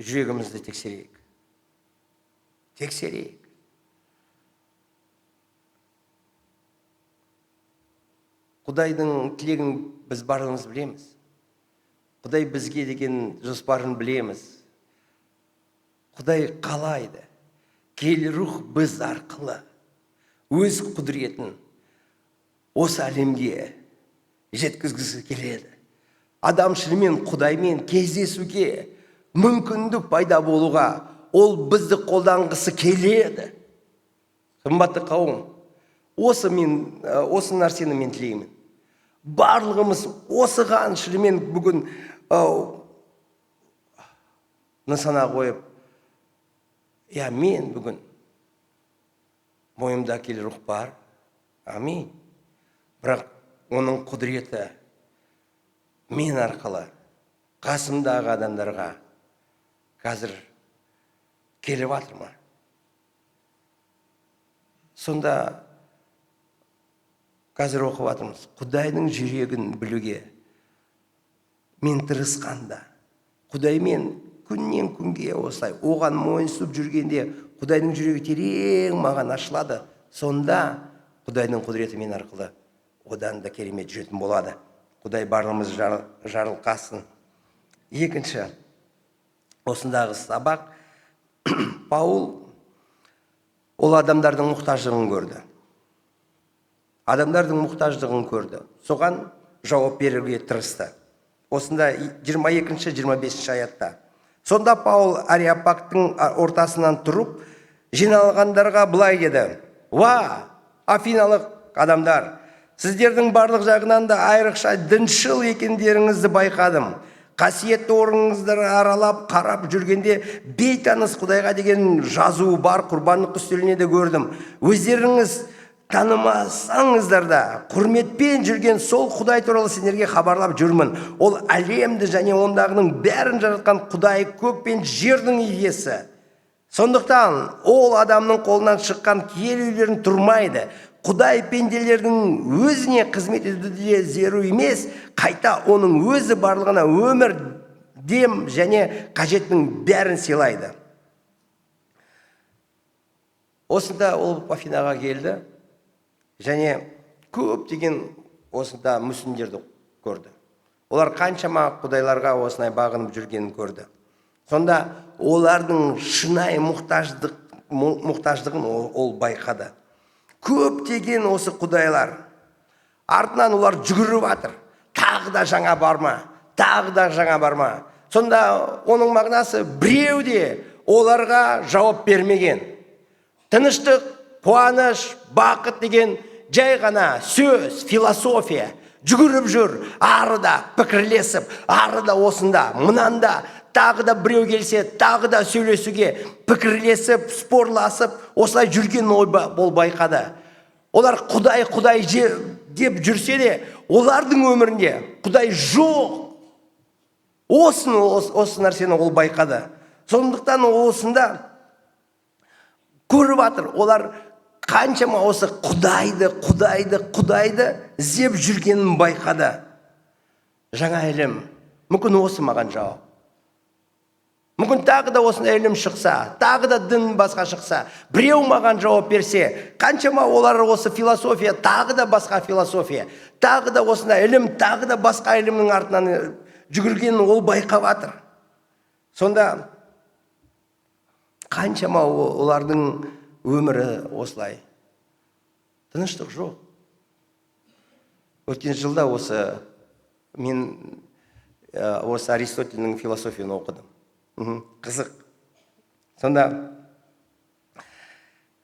жүрегімізді тексерейік. Құдайдың тілегін біз барлығымыз білеміз. Құдай бізге деген жоспарын білеміз. Құдай қалайды. Киелі рух біз арқылы өз құдіретін осы әлемге жеткізгісі келеді. Адамшылымен Құдаймен кездесуге, мүмкіндік пайда болуға ол бізді қолданғысы келеді. Қымбатты қауым, осы нәрсені мен тілеймін. Барлығымыз осыған шынымен бүгін нысана қойып, мен бүгін мойымда киелі рух бар. Амин. Бірақ оның құдіреті мен арқылы қасымдағы адамдарға қазір келіп атыр ма? Сонда қазір оқып атырмыз. Құдайдың жүрегін білуге мен тырысқанда, Құдаймен күннен күнге осылай оған мойынсұнып жүргенде, Құдайдың жүрегі терең маған ашылады. Сонда Құдайдың құдіреті мен арқылы одан да керемет жүретін болады. Құдай барлығымыз жарылқасын. Екінші, осындағы сабақ, Паул ол адамдардың мұқтаждығын көрді. Адамдардың мұқтаждығын көрді. Соған жауап беруге тырысты. Осында 22-25 аятта. Сонда Паул Ариапагтың ортасынан тұрып, жиналғандарға былай деді: «Ва, афиналық адамдар, сіздердің барлық жағынан да айрықша діншіл екендеріңізді байқадым. Қасиетті орыныңыздарды аралап қарап жүргенде бейтаныс Құдайға деген жазуы бар құрбандық үстеліне де көрдім. Өздеріңіз танымасаңыздар да құрметпен жүрген сол Құдай туралы сендерге хабарлап жүрмін. Ол әлемді және ондағының бәрін жаратқан Құдай, көк пен жердің иесі. Сондықтан ол адамның қолынан шыққан киелі үйлерін тұрмайды. Құдай пенделердің өзіне қызмет етуде зеру емес, қайта оның өзі барлығына өмір, дем және қажеттің бәрін сыйлайды». Осында ол Афинаға келді және көптеген осында мүсіндерді көрді. Олар қаншама құдайларға осындай бағынып жүргенін көрді. Сонда олардың шынайы мұқтаждығын ол байқады. Көптеген осы құдайлар, артынан олар жүгіріп жатыр. Тағы да жаңа барма, тағы да жаңа барма. Сонда оның мағынасы, біреу де оларға жауап бермеген. Тыныштық, қуаныш, бақыт деген жай ғана сөз, философия. Жүгіріп жүр, арыда пікірлесіп, арыда осында, мынанда, тағы да біреу келсе, тағы да сөйлесуге, пікірлесіп, спорласып, осылай жүрген ол байқады. Олар Құдай деп жүрсе де, олардың өмірінде Құдай жоқ. Осы нәрсені ол байқады. Сондықтан осында көріп жатыр, олар қаншама осы Құдайды іздеп жүргенін байқады. Жаңа ілім, мүмкін осы маған жауап. Мүмкін тағы да осындай ілім шықса, тағы да дін басқа шықса, біреу маған жауап берсе, қаншама олар осы философия, тағы да басқа философия, тағы да осындай ілім, тағы да басқа ілімнің артынан жүгіргенін ол байқап жатыр. Сонда қаншама олардың өмірі осылай. Тыныштық жоқ. Өткен жылда мен осы Аристотельдің философияны оқыдым. Қызық. Сонда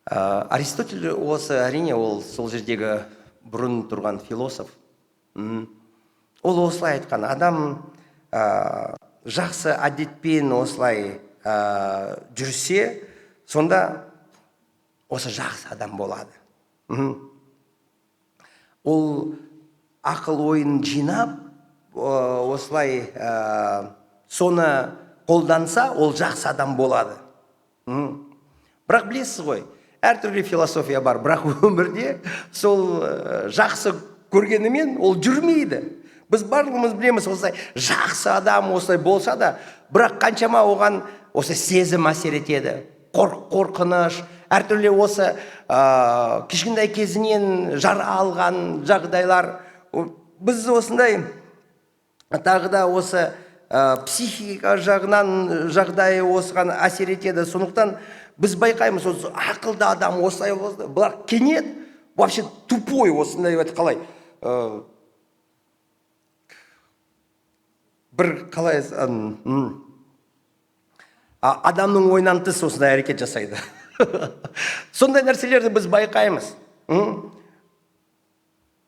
Аристотель әрине ол сол жердегі бұрын тұрған философ. Ол осылай айтқан: адам жақсы әдетпен осылай жүрсе, сонда осы жақсы адам болады. Ол ақыл ойын жинап, осылай соны қолданса, ол жақсы адам болады. Бірақ білесіз ғой, әртүрлі философия бар, бірақ өмірде сол жақсы көргенімен ол жүрмейді. Біз барлығымыз білеміз, осылай жақсы адам осылай болса да, бірақ қаншама оған осы сезім әсер етеді, қорқыныш, әртүрлі осы кішкентай кезінен жара алған жағдайлар. Біз осындай тағы да осы психика жағынан жағдайы осыған әсер етеді. Сондықтан біз байқаймыз, осы ақылды адам осылай болды, бұлар кенет вообще тупой, осындай қалай бір қалай адамның ойынан тыс осындай әрекет жасайды. Сондай нәрселерді біз байқаймыз.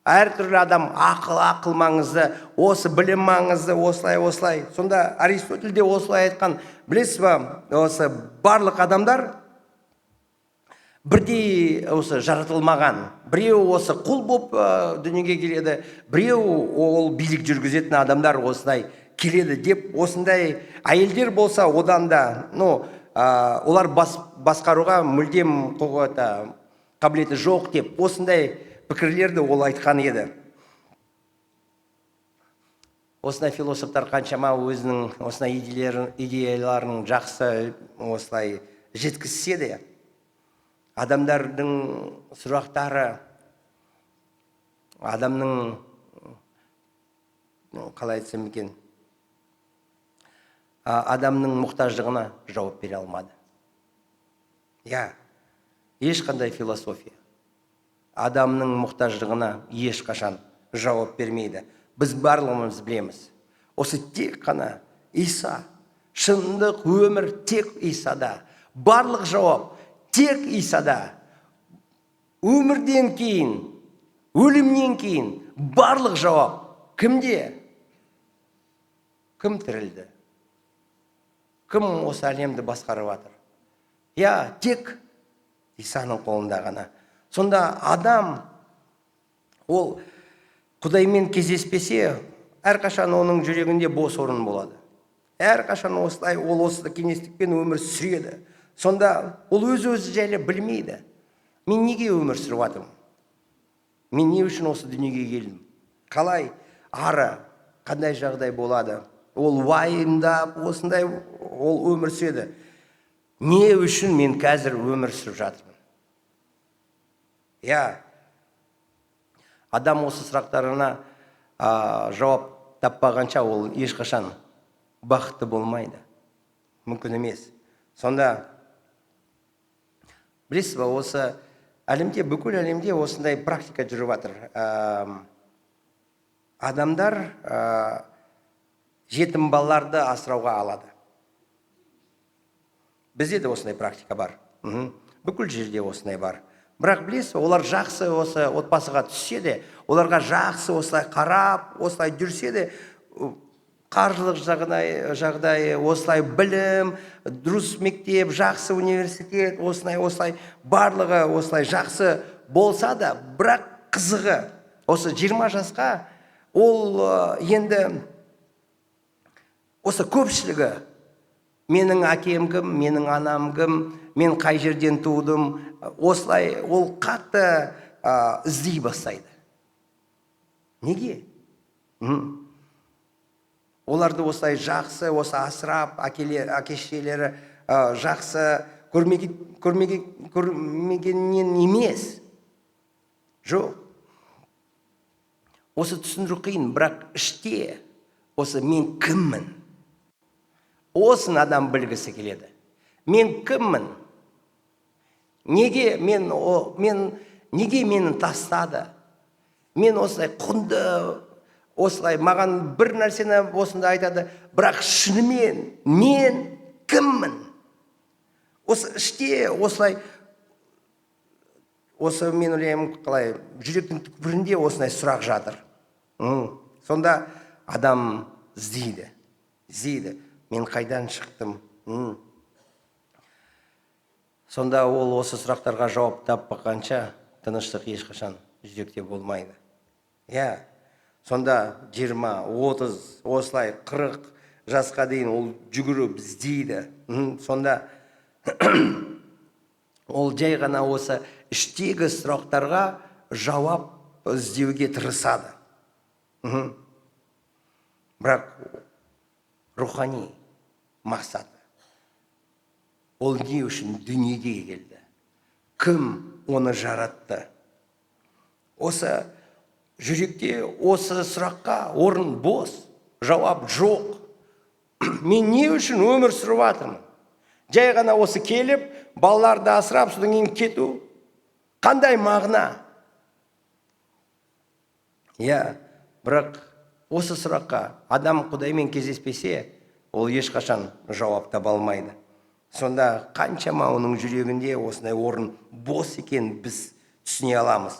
Әртүрлі адам ақыл маңызды, осы білім маңызды, осылай. Сонда Аристотель де осылай айтқан. Білесіз ба, осы барлық адамдар бірдей осы жаратылмаған. Біреу осы құл болып дүниеге келеді, біреу ол билік жүргізетін адамдар осылай келеді деп, осындай әйелдер болса, одан да, олар басқаруға мүлдем қабілеті жоқ деп, осындай пікірлерді ол айтқан еді. Осындай философтар қаншама өзінің осындай идеяларын жақсы осылай жеткізсе де, адамдардың сұрақтары, адамның қалай айтсам екен, адамның мұқтаждығына жауап бере алмады. ешқандай философия адамның мұқтаждығына ешқашан жауап бермейді. Біз барлығымыз білеміз. Осы тек қана Иса, шындық өмір тек Исада. Барлық жауап тек Исада. Өмірден кейін, өлімнен кейін барлық жауап кімде? Кім тірілді? Кім осы әлемді басқарып жатыр? Тек Исаның қолында ғана. Сонда адам ол Құдаймен кездеспесе, әрқашан оның жүрегінде бос орын болады. Әрқашан осылай ол осы кеңестікпен өмір сүреді. Сонда ол өз-өзі жайлы білмейді. Мен неге өмір сүріп жатырмын? Мен не үшін осы дүниеге келдім? Қалай ары, қандай жағдай болады? Ол уайымдап, осындай ол өмір сүреді. Не үшін мен қазір өмір сүріп жатырмын? Адам осы сұрақтарына жауап таппағанша ол ешқашан бақытты болмайды. Мүмкін емес. Сонда білесіз ба, осы әлемде, бүкіл әлемде осындай практика жүріп жатыр. Адамдар жетім балаларды асырауға алады. Бізде де осындай практика бар. Бүкіл жерде осындай бар. Бірақ білесіз, олар жақсы осы отбасыға түссе де, оларға жақсы осылай қарап, осылай жүрсе де, қаржылық жағдай, осылай білім, дұрыс мектеп, жақсы университет, осылай барлығы осылай жақсы болса да, бірақ қызығы осы 20 жасқа ол енді осы көпшілігі менің әкем кім, менің анам кім, мен қай жерден тудым, осылай ол қатты іздей бастайды. Неге? Оларды осылай жақсы, осы асырап, әке-шешелері жақсы көрмегеннен емес. Жоқ. Осы түсіндіру қиын, бірақ іште осы мен кіммін? Осын адам білгісі келеді. Мен кіммін? Неге мені тастады? Мен осылай құнды, осылай маған бір нәрсені осында айтады, бірақ шынымен мен кіммін? Осы іште осылай, осы мен ойлаймын, қалай жүректің түкпірінде осындай сұрақ жатыр. Сонда адам іздейді. Мен қайдан шықтым? Сонда ол осы сұрақтарға жауап таппағанша тыныштық ешқашан жүректе болмайды. Сонда 20, 30, осылай 40 жасқа дейін ол жүгіріп іздейді. Сонда ол жай ғана осы іштегі сұрақтарға жауап іздеуге тырысады. Бірақ рухани мақсаты ол не үшін дүниеге келді? Кім оны жаратты? Осы жүректе осы сұраққа орын бос, жауап жоқ. Мен не үшін өмір сүріп жатырмын? Жай ғана осы келіп, балаларды асырап, содан кейін кету. Қандай мағына? Бірақ осы сұраққа адам Құдаймен кездеспесе, ол ешқашан жауап таба алмайды. Сонда қаншама оның жүрегінде осындай орын бос екен біз түсіне аламыз.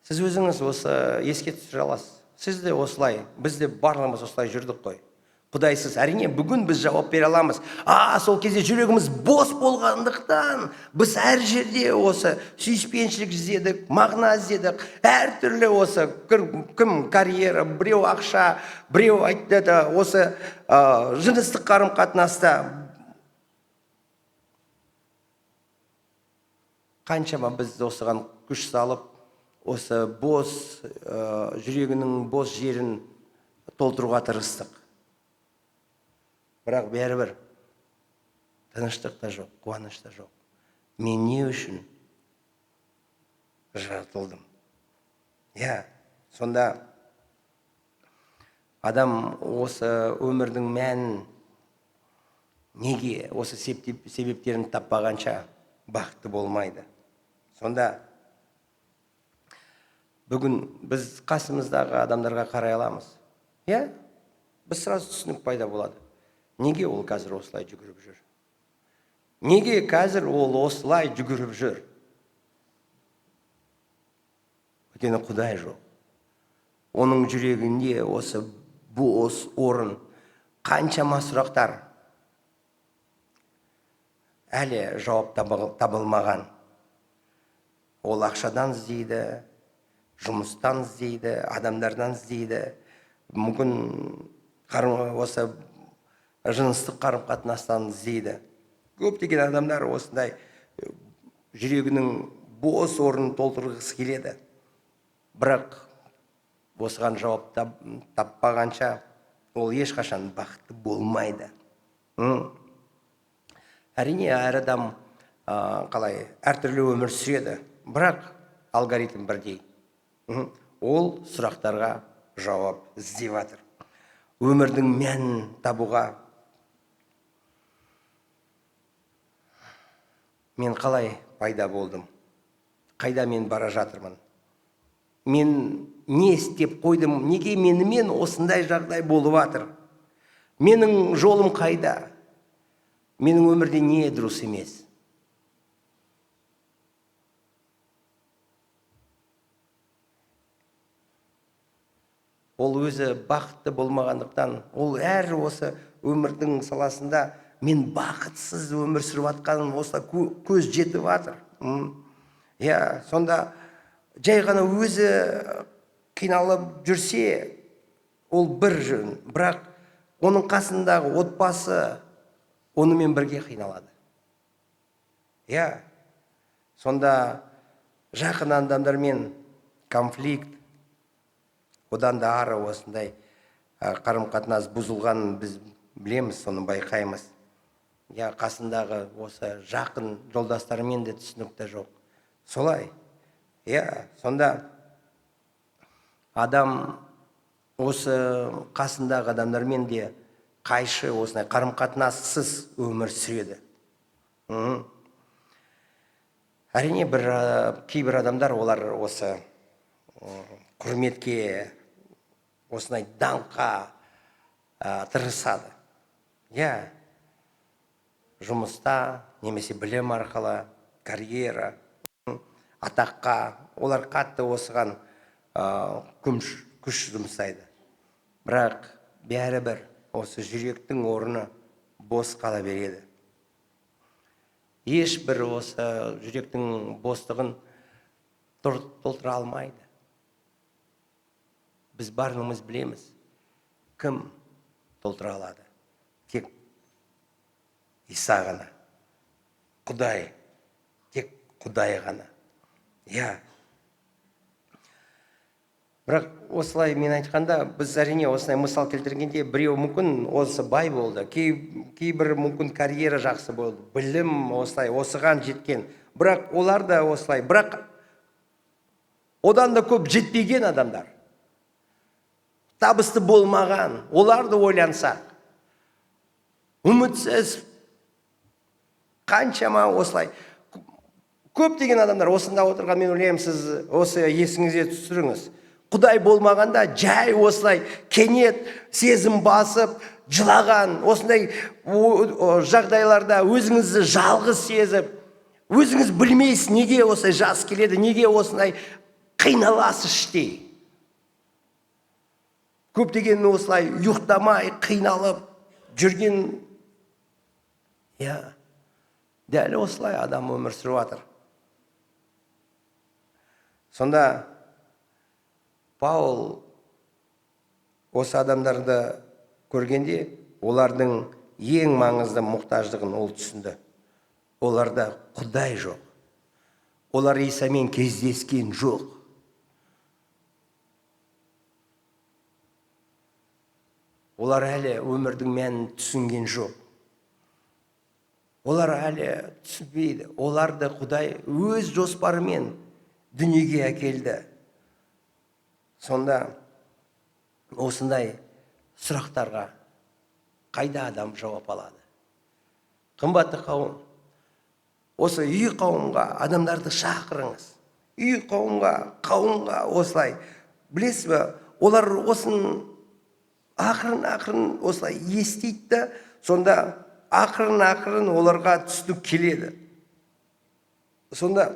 Сіз өзіңіз осы еске түсіре аласыз. Сіз де осылай, біз де барлығымыз осылай жүрдік қой. Құдайсыз, әрине бүгін біз жауап бере аламыз. Сол кезде жүрегіміз бос болғандықтан біз әр жерде осы сүйіспеншілік іздедік, мағына іздедік, әртүрлі осы кім карьера, біреу ақша, біреу айтты, осы жыныстық қарым-қатынаста қаншама біз осыған күш салып, осы бос жүрегінің бос жерін толтыруға тырыстық. Бірақ бәрібір тыныштық та жоқ, қуаныш та жоқ. Мен не үшін жаратылдым? Сонда адам осы өмірдің мәнін Неге осы себептерін таппағанша бақытты болмайды? Сонда бүгін біз қасымыздағы адамдарға қарай аламыз. Иә, біз сразу түсінік пайда болады. Неге ол қазір осылай жүгіріп жүр? Неге қазір ол осылай жүгіріп жүр? Өйткені Құдай жоқ. Оның жүрегінде осы бос орын, қаншама сұрақтар әлі жауап табылмаған. Ол ақшадан іздейді, жұмыстан іздейді, адамдардан іздейді, мүмкін осы жыныстық қарым-қатынастан іздейді. Көптеген адамдар осындай жүрегінің бос орнын толтырғысы келеді. Бірақ осыған жауап таппағанша ол ешқашан бақытты болмайды. Әрине, әр адам әртүрлі өмір сүреді, бірақ алгоритм бірдей. Ол сұрақтарға жауап іздеп жатыр. Өмірдің мәнін табуға мен қалай пайда болдым? Қайда мен бара жатырмын? Мен не істеп қойдым? Неге менімен осындай жағдай болып жатыр? Менің жолым қайда? Менің өмірде не дұрыс емес? Ол өзі бақытты болмағандықтан, ол әр осы өмірдің саласында мен бақытсыз өмір сүріп жатқаным осылай көз жетіп жатыр. Иә, сонда жай ғана өзі қиналып жүрсе, ол бір жөн, бірақ оның қасындағы отбасы онымен бірге қиналады. Иә, сонда жақын адамдармен конфликт, одан да ары осындай қарым-қатынас бұзылғанын біз білеміз, соны байқаймыз. Я қасындағы осы жақын жолдастарымен де түсінікті жоқ. Солай. Я сонда адам осы қасындағы адамдармен де қайшы осындай қарым-қатынассыз өмір сүреді. Әрине, кейбір адамдар олар осы құрметке, осындай даңққа тырысады. Я жұмыста, немесе білім арқылы, карьера, атаққа, олар қатты осыған күш жұмсайды. Бірақ бәрібір осы жүректің орны бос қала береді. Ешбір осы жүректің бостығын толтыра алмайды. Біз барлығымыз білеміз, кім толтыра алады? Тек Иса ғана. Құдай, тек Құдай ғана. Я. Бірақ осылай мен айтқанда, біз әрине осылай мысал келтіргенде, біреу мүмкін осы бай болды, кейбір мүмкін карьера жақсы болды, білім осылай, осыған жеткен. Бірақ олар да осылай, бірақ одан да көп жетпеген адамдар. Табысты болмаған, оларды ойлансақ, үмітсіз, қаншама осылай. Көптеген адамдар осында отырған, мен ойлаймын, сіз осы есіңізге түсіріңіз. Құдай болмағанда жай осылай кенет сезім басып, жылаған, осындай жағдайларда өзіңізді жалғыз сезіп, өзіңіз білмейсіз, неге осылай жас келеді, неге осылай қиналасыз іштей. Көптеген осылай ұйықтамай, қиналып жүрген, дәл осылай адам өмір сүріп жатыр. Сонда Паул осы адамдарды көргенде, олардың ең маңызды мұқтаждығын ол түсінді. Оларда Құдай жоқ. Олар Исамен кездескен жоқ. Олар әлі өмірдің мәнін түсінген жоқ. Олар әлі түсінбейді. Оларды Құдай өз жоспарымен дүниеге әкелді. Сонда осындай сұрақтарға қайда адам жауап алады? Қымбатты қауым, осы үй қауымға адамдарды шақырыңыз. Үй қауымға осылай. Білесіз бе, олар осын ақырын осылай естейді да, сонда ақырын оларға түсінік келеді. Сонда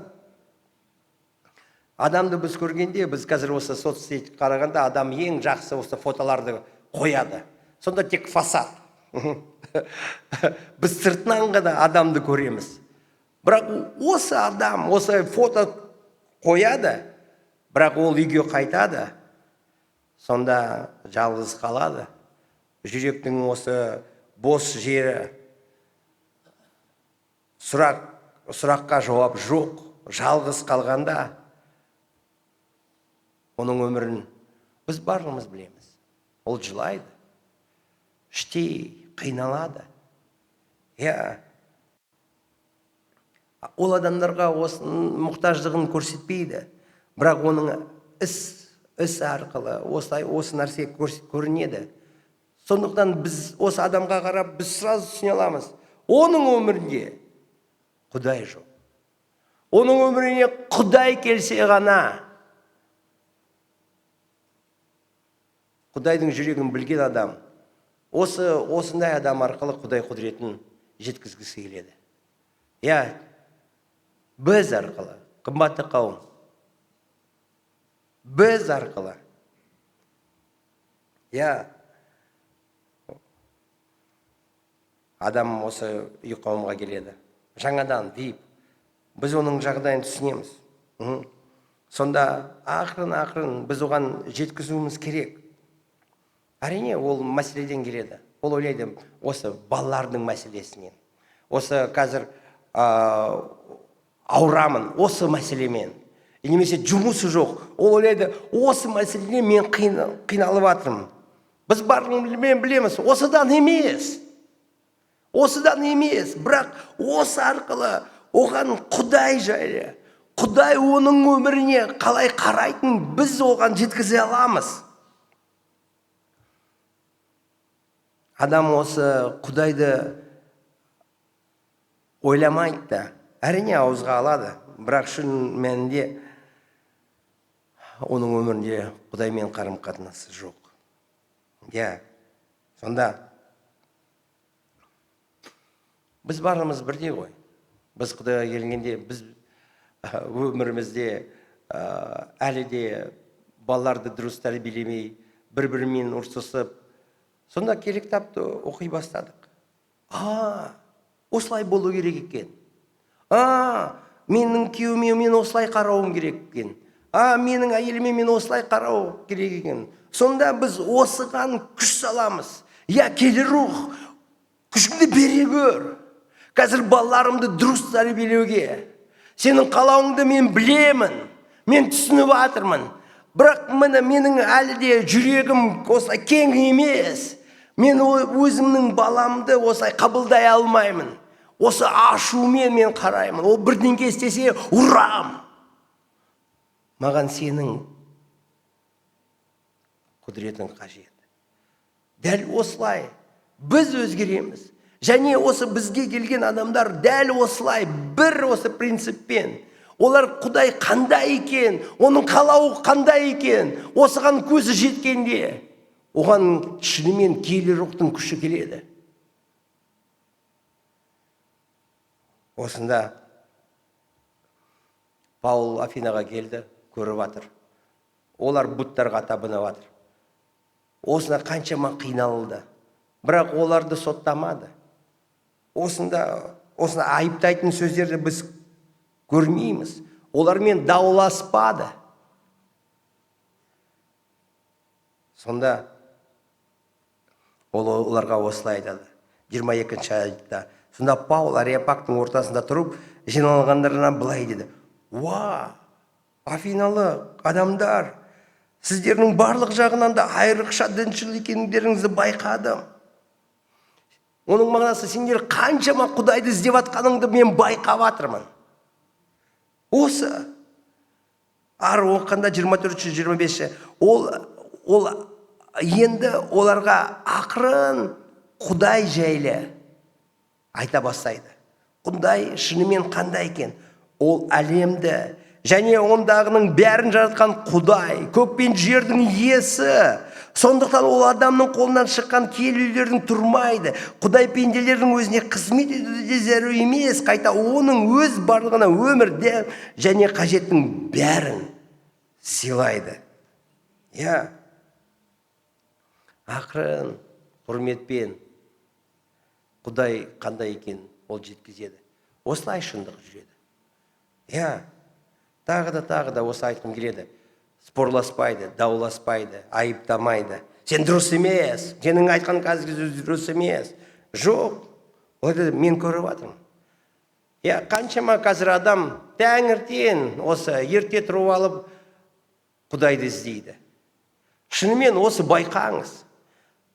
адамды біз көргенде, біз қазір осы соцсеть қарағанда адам ең жақсы осы фотоларды қояды. Сонда тек фасад. Біз сыртынан ғана адамды көреміз. Бірақ осы адам, осы фото қояды, бірақ ол үйге қайтады. Сонда жалғыз қалады. Жүректің осы бос жері, сұраққа жауап жоқ, жалғыз қалғанда, оның өмірін біз барлығымыз білеміз. Ол жылайды, іштей қиналады. Ол адамдарға осының мұқтаждығын көрсетпейді, бірақ оның іс арқылы осы нәрсе көрінеді. Сондықтан біз осы адамға қарап, біз сразу түсіне аламыз. Оның өмірінде Құдай жоқ. Оның өміріне Құдай келсе ғана, Құдайдың жүрегін білген адам, осындай адам арқылы Құдай құдіретін жеткізгісі келеді. Біз арқылы, қымбатты қауым, біз арқылы. Адам осы үй қауымға келеді. Жаңадан дейіп, біз оның жағдайын түсінеміз. Сонда ақырын біз оған жеткізуіміз керек. Әрине, ол мәселеден келеді. Ол ойлайды, осы балалардың мәселесінен. Осы қазір ауырамын, осы мәселемен. Немесе жұмысы жоқ. Ол ойлайды, осы мәселеде мен қиналып жатырмын. Біз барлығымен білеміз, осыдан емес, бірақ осы арқылы оған Құдай жайлы, Құдай оның өміріне қалай қарайтын біз оған жеткізе аламыз. Адам осы Құдайды ойламайды да, әрине ауызға алады, бірақ шын мәнінде оның өмірінде Құдаймен қарым-қатынасы жоқ. Сонда біз барлығымыз бірдей ғой. Біз Құдайға келгенде, біз өмірімізде әлі де балаларды дұрыс тәрбиелемей, бір-бірімен ұрсысып, сонда керек кітапты оқи бастадық. Осылай болу керек екен. Менің күйеуіме мен осылай қарауым керек екен. Менің әйеліме мен осылай қарау керек екен. Сонда біз осыған күш саламыз. Келі рух, күшіңді бере көр. Қазір балаларымды дұрыс тәрбиелеуге. Сенің қалауыңды мен білемін. Мен түсініп жатырмын. Бірақ менің әлі де жүрегім осылай кең емес. Мен өзімнің баламды осылай қабылдай алмаймын. Осы ашумен мен қараймын. Ол бірдеңе істесе ұрам. Маған сенің құдіретің қажет. Дәл осылай біз өзгереміз. Және осы бізге келген адамдар дәл осылай бір осы принциппен. Олар Құдай қандай екен, оның қалауы қандай екен, осыған көзі жеткенде, оған шынымен киелі рухтың күші келеді. Осында Паул Афинаға келді, көріп жатыр. Олар бұттарға табынып жатыр. Осына қаншама қиналды. Бірақ оларды соттамады. Осына айыптайтын сөздерді біз көрмейміз. Олармен дауласпады. Сонда оларға осылай айтады. 22-ші аятта. Сонда Паул Ареопагтың ортасында тұрып, жиналғандарына былай деді. Афиналы адамдар, сіздердің барлық жағынан да айрықша діншіл екендеріңізді байқадым. Оның мағынасы, сендер қаншама Құдайды іздеп жатқаныңды мен байқап жатырмын. Осы ары оқығанда 24-25-ші ол енді оларға ақырын Құдай жайлы айта бастайды. Құдай шынымен қандай екен? Ол әлемді және ондағының бәрін жаратқан Құдай, көк пен жердің иесі. Сондықтан ол адамның қолынан шыққан келулердің тұрмайды. Құдай пенделердің өзіне қызмет етуді де зәру емес, қайта оның өз барлығына өмірде және қажеттің бәрін сыйлайды. Ақырын, құрметпен Құдай қандай екен ол жеткізеді. Осылай шындық жүреді. Тағы да осы айтқым келеді. Спорласпайды, дауласпайды, айыптамайды. Сен дұрыс емес, сенің айтқан қазір дұрыс емес. Жоқ, оны мен көріп жатырмын. Қаншама қазір адам таңертең осы ерте тұрып алып Құдайды іздейді. Шынымен осы байқаңыз.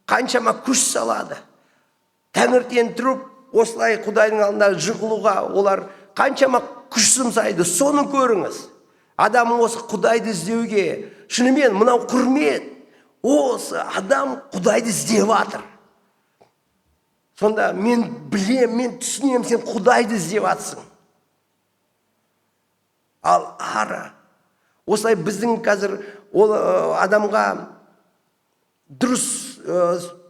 Қаншама күш салады. Таңертең тұрып, осылай Құдайдың алдында жығылуға олар қаншама күш жұмсайды, соны көріңіз. Адам осы Құдайды іздеуге, шынымен мынау құрмет. Осы адам Құдайды іздеп жатыр. Сонда мен білем, мен түсінем, сен Құдайды іздеп жатсың. Ал ары, осылай біздің қазір ол адамға дұрыс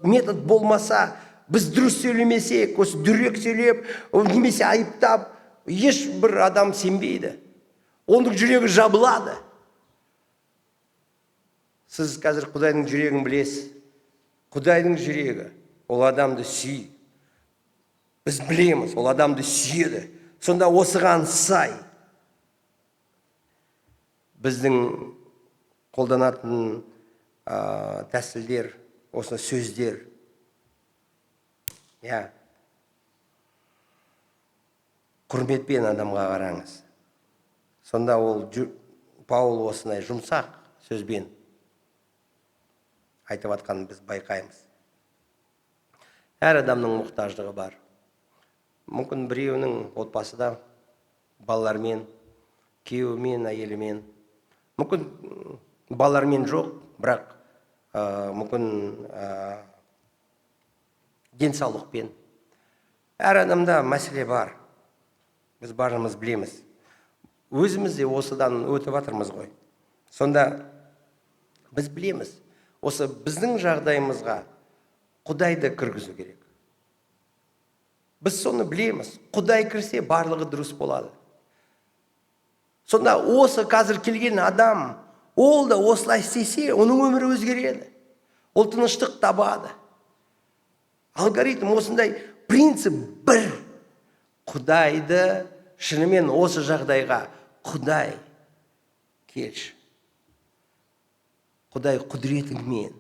метод болмаса, біз дұрыс сөйлемесек, осы дүрек сөйлеп, немесе айыптап, ешбір адам сенбейді. Оның жүрегі жабылады. Сіз қазір Құдайдың жүрегін білесіз. Құдайдың жүрегі, ол адамды сүй. Біз білеміз, ол адамды сүйеді. Сонда осыған сай біздің қолданатын тәсілдер, осы сөздер. Құрметпен адамға қараңыз. Сонда ол Паул осындай жұмсақ сөзбен айтып атқанын біз байқаймыз. Әр адамның мұқтаждығы бар. Мүмкін біреуінің отбасыда балалармен, күйеуімен, әйелімен. Мүмкін балалармен жоқ, бірақ мүмкін денсаулықпен. Әр адамда мәселе бар. Біз барымыз білеміз. Өзіміз де осыдан өтіп жатырмыз ғой. Сонда біз білеміз, осы біздің жағдайымызға Құдайды кіргізу керек. Біз соны білеміз. Құдай кірсе, барлығы дұрыс болады. Сонда осы қазір келген адам, ол да осылай істесе, оның өмірі өзгереді. Ол тыныштық табады. Алгоритм осындай, принцип бір. Құдайды шынымен осы жағдайға Құдай келші. Құдай құдіретіңмен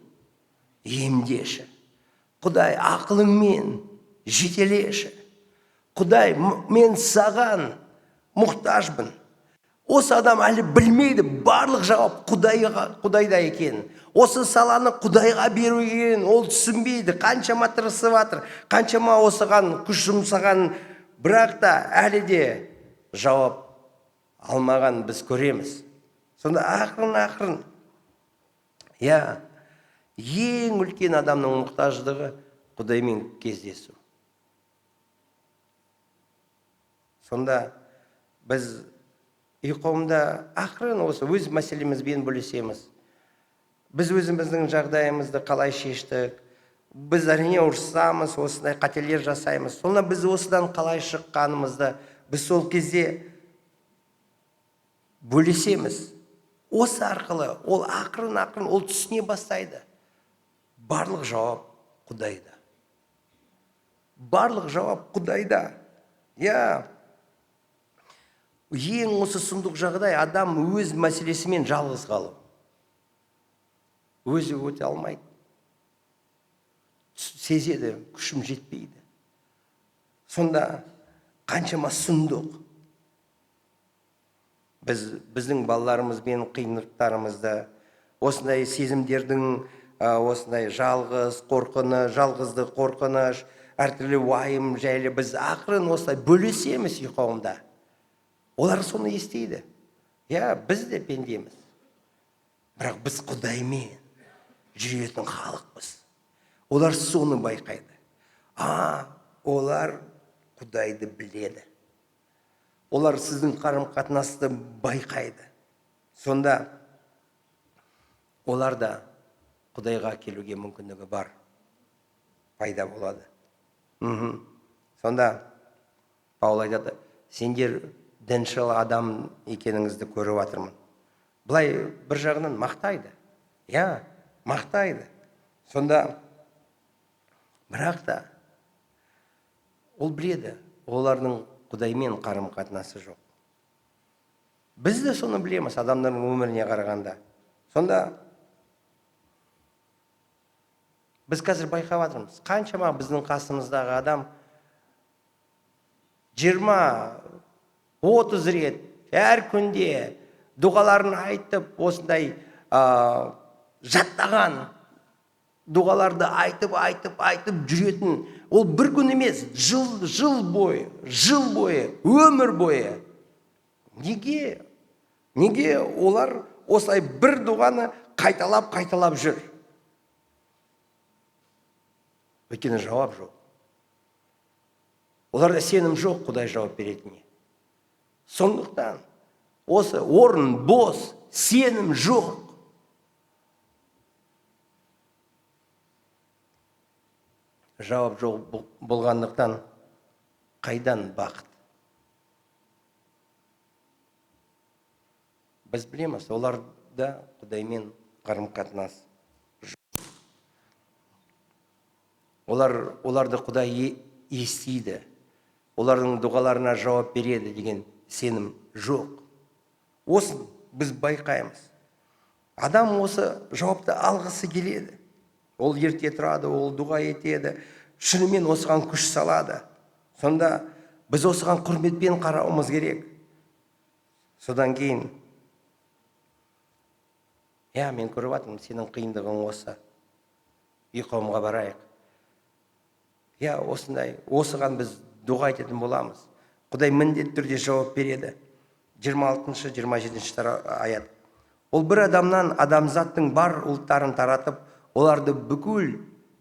емдеші. Құдай ақылыңмен жетелеші. Құдай, мен саған мұқтажбын. Осы адам әлі білмейді, барлық жауап Құдайда екен. Осы саланы Құдайға беру екен, ол түсінбейді. Қаншама тырысып жатыр, қаншама осыған күш жұмсаған, бірақ та әлі де жауап алмаған біз көреміз. Сонда ақырын, ең үлкен адамның мұқтаждығы Құдаймен кездесу. Сонда біз үй қауымда ақырын осы өз мәселемізбен бөлісеміз. Біз өзіміздің жағдайымызды қалай шештік, біз әрине ұрсамыз, осындай қателер жасаймыз. Сонда біз осыдан қалай шыққанымызды біз сол кезде бөлесеміз. Осы арқылы ол ақырын ол түсіне бастайды. Барлық жауап Құдайда. Барлық жауап Құдайда. Ең осы сұмдық жағдай адам өз мәселесімен жалғыз қалу. Өзі өте алмайды. Сезеді, күшім жетпейді. Сонда қаншама сұмдық. Біздің балаларымызбен қиындықтарымызды, осындай сезімдердің, осындай жалғыз, жалғыздық, қорқыныш, әртүрлі уайым жайлы біз ақырын осылай бөлесеміз үй қауымда. Олар соны естейді. Біз де пендеміз. Бірақ біз Құдаймен жүретін халықпыз. Олар соны байқайды. Олар Құдайды біледі. Олар сіздің қарым-қатынасты байқайды. Сонда олар да Құдайға келуге мүмкіндігі бар, пайда болады. Сонда Паул айтады, сендер діншіл адам екеніңізді көріп жатырмын. Бұлай бір жағынан мақтайды. Мақтайды. Сонда бірақ та ол біледі, олардың Құдаймен қарым-қатынасы жоқ. Біз де соны білеміз адамдардың өміріне қарағанда. Сонда біз қазір байқап жатырмыз, қаншама біздің қасымыздағы адам 20-30 рет әр күнде дұғаларын айтып, осындай жаттаған дұғаларды айтып жүретін. Ол бір күн емес, жыл бойы, өмір бойы. Неге олар осылай бір дұғаны қайталап жүр? Өйткені жауап жоқ. Оларда сенім жоқ Құдай жауап беретініне. Сондықтан осы орын бос, сенім жоқ. Жауап жоқ болғандықтан қайдан бақыт? Біз білеміз, оларда Құдаймен қарым-қатынас. Оларды Құдай естиді, олардың дұғаларына жауап береді деген сенім жоқ. Осын біз байқаймыз. Адам осы жауапты алғысы келеді. Ол ерте тұрады, ол дұға етеді, шынымен осыған күш салады. Сонда біз осыған құрметпен қарауымыз керек. Содан кейін, мен көріп жатырмын, сенің қиындығың осы. Ұйқымға барайық. Осыған біз дұға ететін боламыз. Құдай міндетті түрде жауап береді. 26-27 аят. Ол бір адамнан адамзаттың бар ұлттарын таратып, оларды бүкіл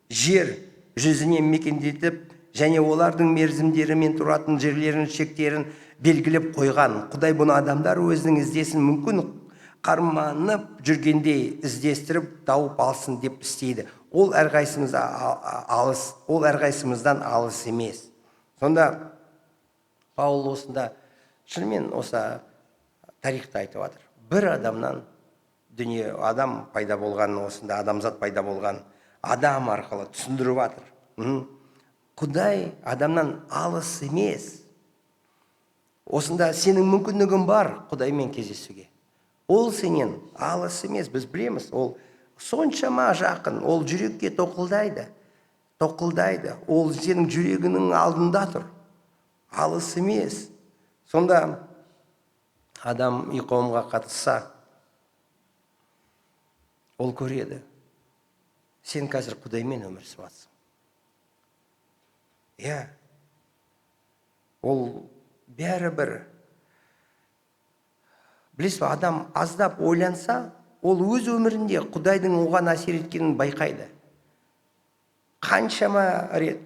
жер жүзіне мекендетіп, және олардың мерзімдері мен тұратын жерлерінің шектерін белгілеп қойған. Құдай бұны адамдар өзінің іздесін мүмкін қарманып жүргендей іздестіріп тауып алсын деп істейді. Ол әрқайсымыздан алыс емес. Сонда Паул осында шынымен осы тарихты айтып жатыр. Бір адамнан адам пайда болған, осында адамзат пайда болған, адам арқылы түсіндіріп жатыр. Құдай адамнан алыс емес. Осында сенің мүмкіндігің бар Құдаймен кездесуге. Ол сенен алыс емес, біз білеміз. Ол соншама жақын, ол жүрекке тоқылдайды. Ол сенің жүрегінің алдында тұр. Алыс емес. Сонда адам ұйқымға қатысса, ол көреді. Сен қазір Құдаймен өмір сүресің. Ол бәрібір. Білесіз бе, адам аздап ойланса, ол өз өмірінде Құдайдың оған әсер еткенін байқайды. Қаншама рет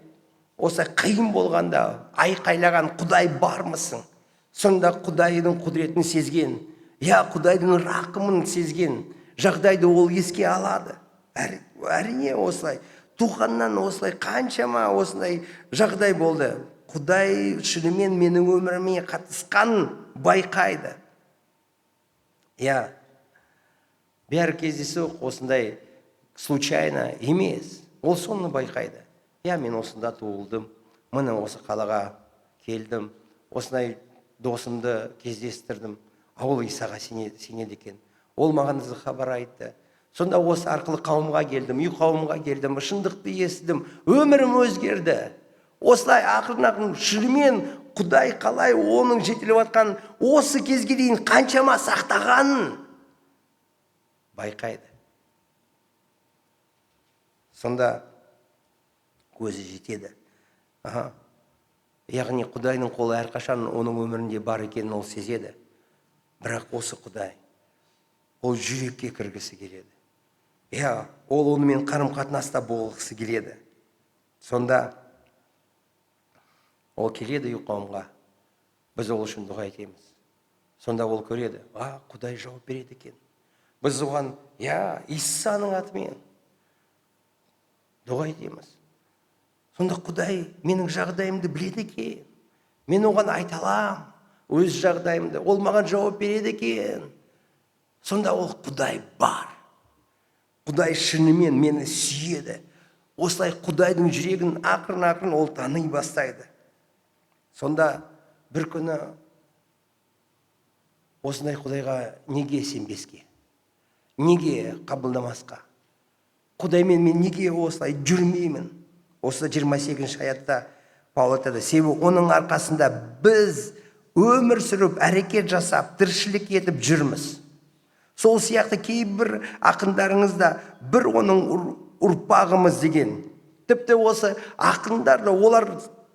осы қиын болғанда айқайлаған Құдай бармысың? Сонда Құдайдың құдіретін сезген, Құдайдың рақымын сезген жағдайды ол еске алады. Әрине осылай. Туғаннан осылай қаншама осылай жағдай болды. Құдай шынымен менің өміріме қатысқанын байқайды. Бәрі кездесу осындай случайно емес. Ол соны байқайды. Мен осында туылдым, міне осы қалаға келдім, осындай досымды кездестірдім. Ол Исаға сенеді екен. Ол маған хабар айтты. Сонда осы арқылы қауымға келдім, үй қауымға келдім, шындықты естідім, өмірім өзгерді. Осылай ақырын шынымен Құдай қалай оның жетелеп жатқан осы кезге дейін қаншама сақтағанын байқайды. Сонда көзі жетеді. Яғни Құдайдың қолы әрқашан оның өмірінде бар екенін ол сезеді. Бірақ осы Құдай, ол жүрекке кіргісі келеді. Ол онымен қарым-қатынаста болғысы келеді. Сонда Ол келеді ұйқауымға. Біз ол үшін дұға етеміз. Сонда ол көреді. Құдай жауап береді екен. Біз оған, Исаның атымен дұға етеміз. Сонда Құдай менің жағдайымды біледі екен. Мен оған айта алам, өз жағдайымды. Ол маған жауап береді екен. Сонда ол Құдай бар. Құдай шынымен мені сүйеді. Осылай Құдайдың жүрегін ақырын ол тани бастайды. Сонда бір күні осындай Құдайға неге сенбеске? Неге қабылдамасқа? Құдаймен мен неге осылай жүрмеймін? Осы 28 аятта Паул айтады, себебі оның арқасында біз өмір сүріп, әрекет жасап, тіршілік етіп жүрміз. Сол сияқты кейбір ақындарыңызда бір оның ұрпағымыз деген. Тіпті осы ақындар да олар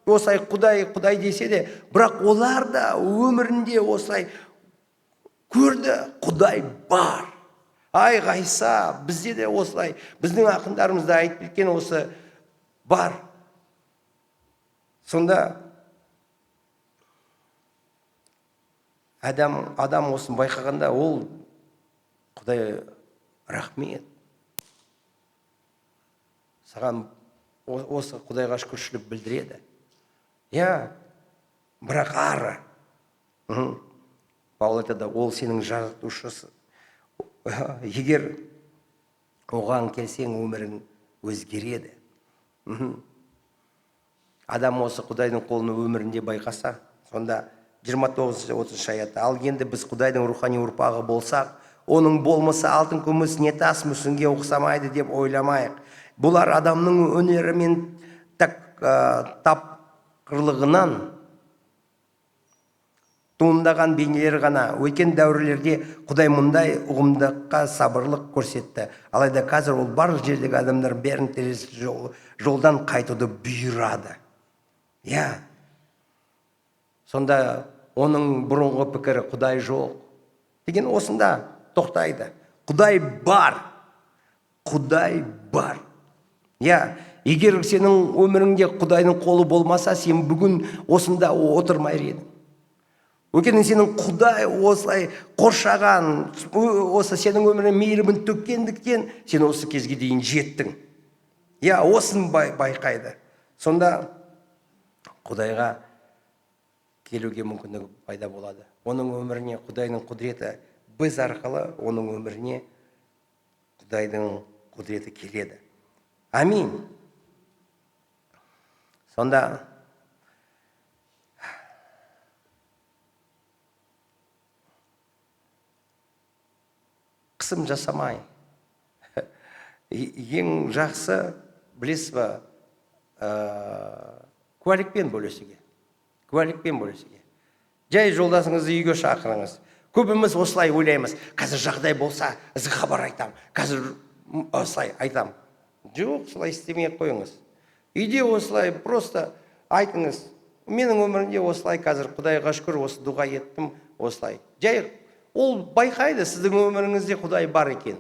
осылай Құдай десе де, бірақ олар да өмірінде осылай көрді, Құдай бар. Ғайса, бізде де осылай, біздің ақындарымызда айтып кеткен осы бар. Сонда адам осын байқағанда, ол Құдай рахмет. Саған осы Құдайға шүкіршілік білдіреді. Бірақ ары. Паул айтады, ол сенің жаратушысы. Егер оған келсең, өмірің өзгереді. Адам осы Құдайдың қолын өмірінде байқаса, сонда 29-30 аятта, ал енді біз Құдайдың рухани ұрпағы болсақ, оның болмысы алтын күміс не тас мүсінге ұқсамайды деп ойламайық. Бұлар адамның өнері мен тапқырлығынан туындаған бейнелер ғана. Өткен дәуірлерде Құдай мұндай ұғымдыққа сабырлық көрсетті. Алайда қазір ол барлық жердегі адамдар бәрін теріс жолдан қайтуды бұйырады. Сонда оның бұрынғы пікірі Құдай жоқ деген осында тоқтайды. Құдай бар. Құдай бар. Егер сенің өміріңде Құдайдың қолы болмаса, сен бүгін осында отырмай едің. Өйткені сенің Құдай осылай қоршаған, осы сенің өміріне мейірімін төккендіктен, сен осы кезге дейін жеттің. Осын байқайды. Сонда Құдайға келуге мүмкіндік пайда болады. Оның өміріне Құдайдың құдіреті, біз арқылы оның өміріне Құдайдың құдіреті келеді. Амин. Сонда қысым жасамай, ең жақсы, білесіз ба, куәлікпен бөлесуге. Жай жолдасыңызды үйге шақырыңыз. Көбіміз осылай ойлаймыз, қазір жағдай болса, ізгі хабар айтам, қазір осылай айтам. Жоқ, солай істемей қойыңыз. Үйде осылай просто айтыңыз. Менің өмірімде осылай қазір Құдайға шүкір, осы дұға еттім, осылай. Жай ол байқайды, сіздің өміріңізде Құдай бар екен.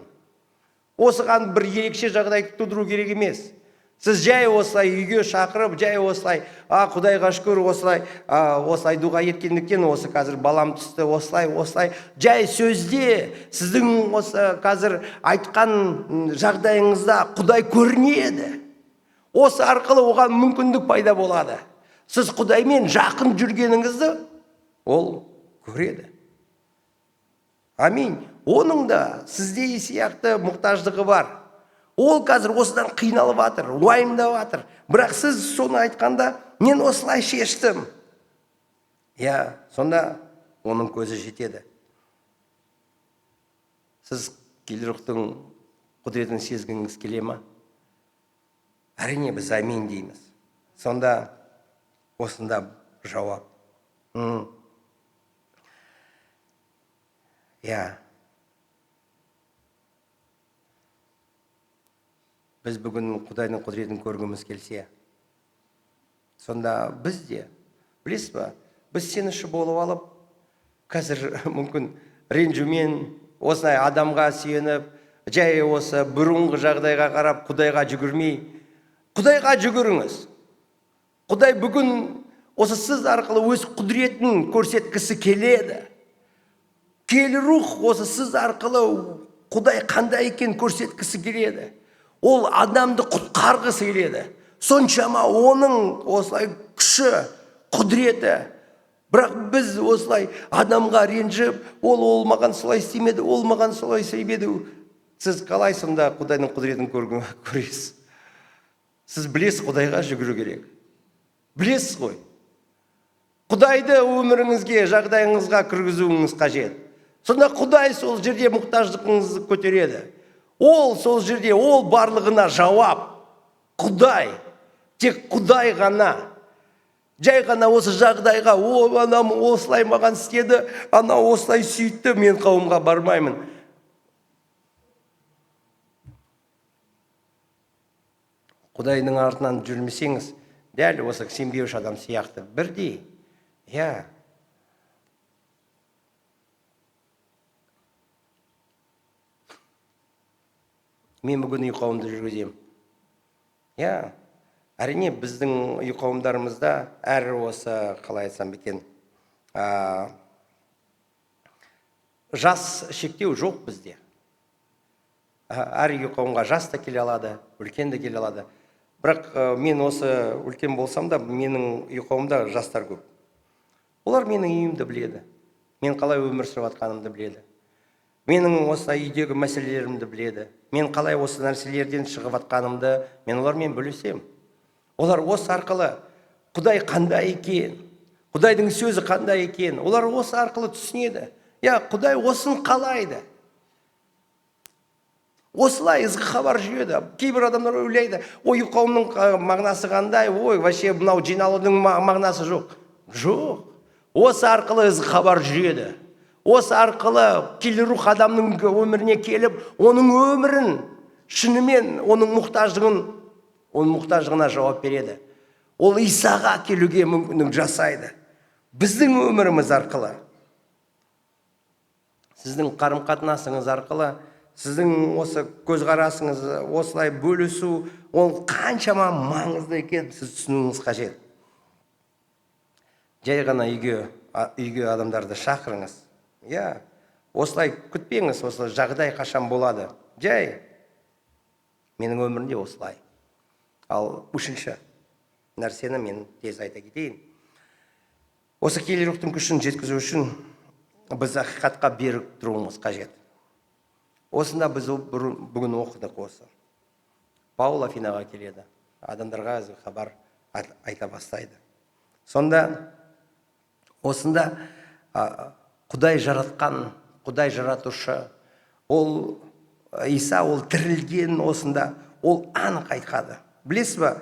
Осыған бір ерекше жағдай тудыру керек емес. Сіз жай осылай үйге шақырып, жай осылай, Құдайға шүкір, осылай дұға еткендіктен, осы қазір балам түсті, осылай, жай сөзде сіздің осы қазір айтқан жағдайыңызда Құдай көрінеді. Осы арқылы оған мүмкіндік пайда болады. Сіз Құдаймен жақын жүргеніңізді ол көреді. Амин. Оның да сізде сияқты мұқтаждығы бар. Ол қазір осыдан қиналып жатыр, уайымдап жатыр. Бірақ сіз соны айтқанда, мен осылай шештім. Сонда оның көзі жетеді. Сіз келіріқтің құдіретін сезгіңіз келе ма? Әрине біз амин дейміз. Сонда осында жауап. Біз бүгін Құдайдың құдіретін көргіміз келсе, сонда біз де, білесіз ба, біз сеніші болып алып, қазір мүмкін ренжумен, осындай адамға сүйеніп, жай осы бұрынғы жағдайға қарап Құдайға жүгірмей, Құдайға жүгіріңіз. Құдай бүгін осы сіз арқылы өз құдіретін көрсеткісі келеді. Киелі рух осы сіз арқылы Құдай қандай екен көрсеткісі келеді. Ол адамды құтқарғысы келеді. Соншама оның осылай күші, құдіреті. Бірақ біз осылай адамға ренжіп, ол маған солай істемеді, ол маған солай істемеді. Сіз қалай сонда Құдайдың құдіретін көресіз? Сіз білесіз, Құдайға жүгіру керек. Білесіз ғой. Құдайды өміріңізге, жағдайыңызға кіргізуіңіз қажет. Сонда Құдай сол жерде мұқтаждығыңызды көтереді. Ол сол жерде, ол барлығына жауап. Құдай, тек Құдай ғана. Жай ғана осы жағдайға, анам осылай маған істеді, ана осылай сөйтті, мен қауымға бармаймын. Құдайдың артынан жүрмесеңіз, дәл осы сенбеуші адам сияқты бірдей. Мен бүгін үй қауымды жүргізем. Әрине, біздің үй қауымдарымызда әрі осы, қалай айтсам екен, жас шектеу жоқ бізде. Әр үй қауымға жас та келе алады, үлкен де келе алады. Бірақ мен осы үлкен болсам да, менің үй қауымда жастар көп. Олар менің үйімді біледі. Мен қалай өмір сүріп жатқанымды біледі. Менің осы үйдегі мәселелерімді біледі. Мен қалай осы нәрселерден шығып жатқанымды мен олармен бөлісем. Олар осы арқылы Құдай қандай екен, Құдайдың сөзі қандай екен, олар осы арқылы түсінеді. Құдай осын қалайды. Осылай ізгі хабар жүйеді. Кейбір адамдар ойлайды, ой, қауымның мағынасы қандай, ой, вообще мынау жиналудың мағынасы жоқ. Жоқ. Осы арқылы ізгі хабар жүйеді. Осы арқылы киелі рух адамның өміріне келіп, оның өмірін шынымен оның мұқтаждығына жауап береді. Ол Исаға келуге мүмкіндік жасайды. Біздің өміріміз арқылы, сіздің қарым-қатынасыңыз арқылы, сіздің осы көзқарасыңыз осылай бөлісу, ол қаншама маңызды екен сіз түсінуіңіз қажет. Жай ғана үйге адамдарды шақырыңыз. Осылай күтпеңіз, осылай жағдай қашан болады. Жай, менің өмірімде осылай. Ал үшінші нәрсені мен тез айта кетейін. Осы киелі рухтың күшін жеткізу үшін біз ақиқатқа берік тұруымыз қажет. Осында біз бүгін оқыдық осы. Паул Афинаға келеді. Адамдарға хабар айта бастайды. Сонда осында Құдай жаратқан, Құдай жаратушы, ол Иса, ол тірілген осында, ол анық айтқады. Білесіз ба,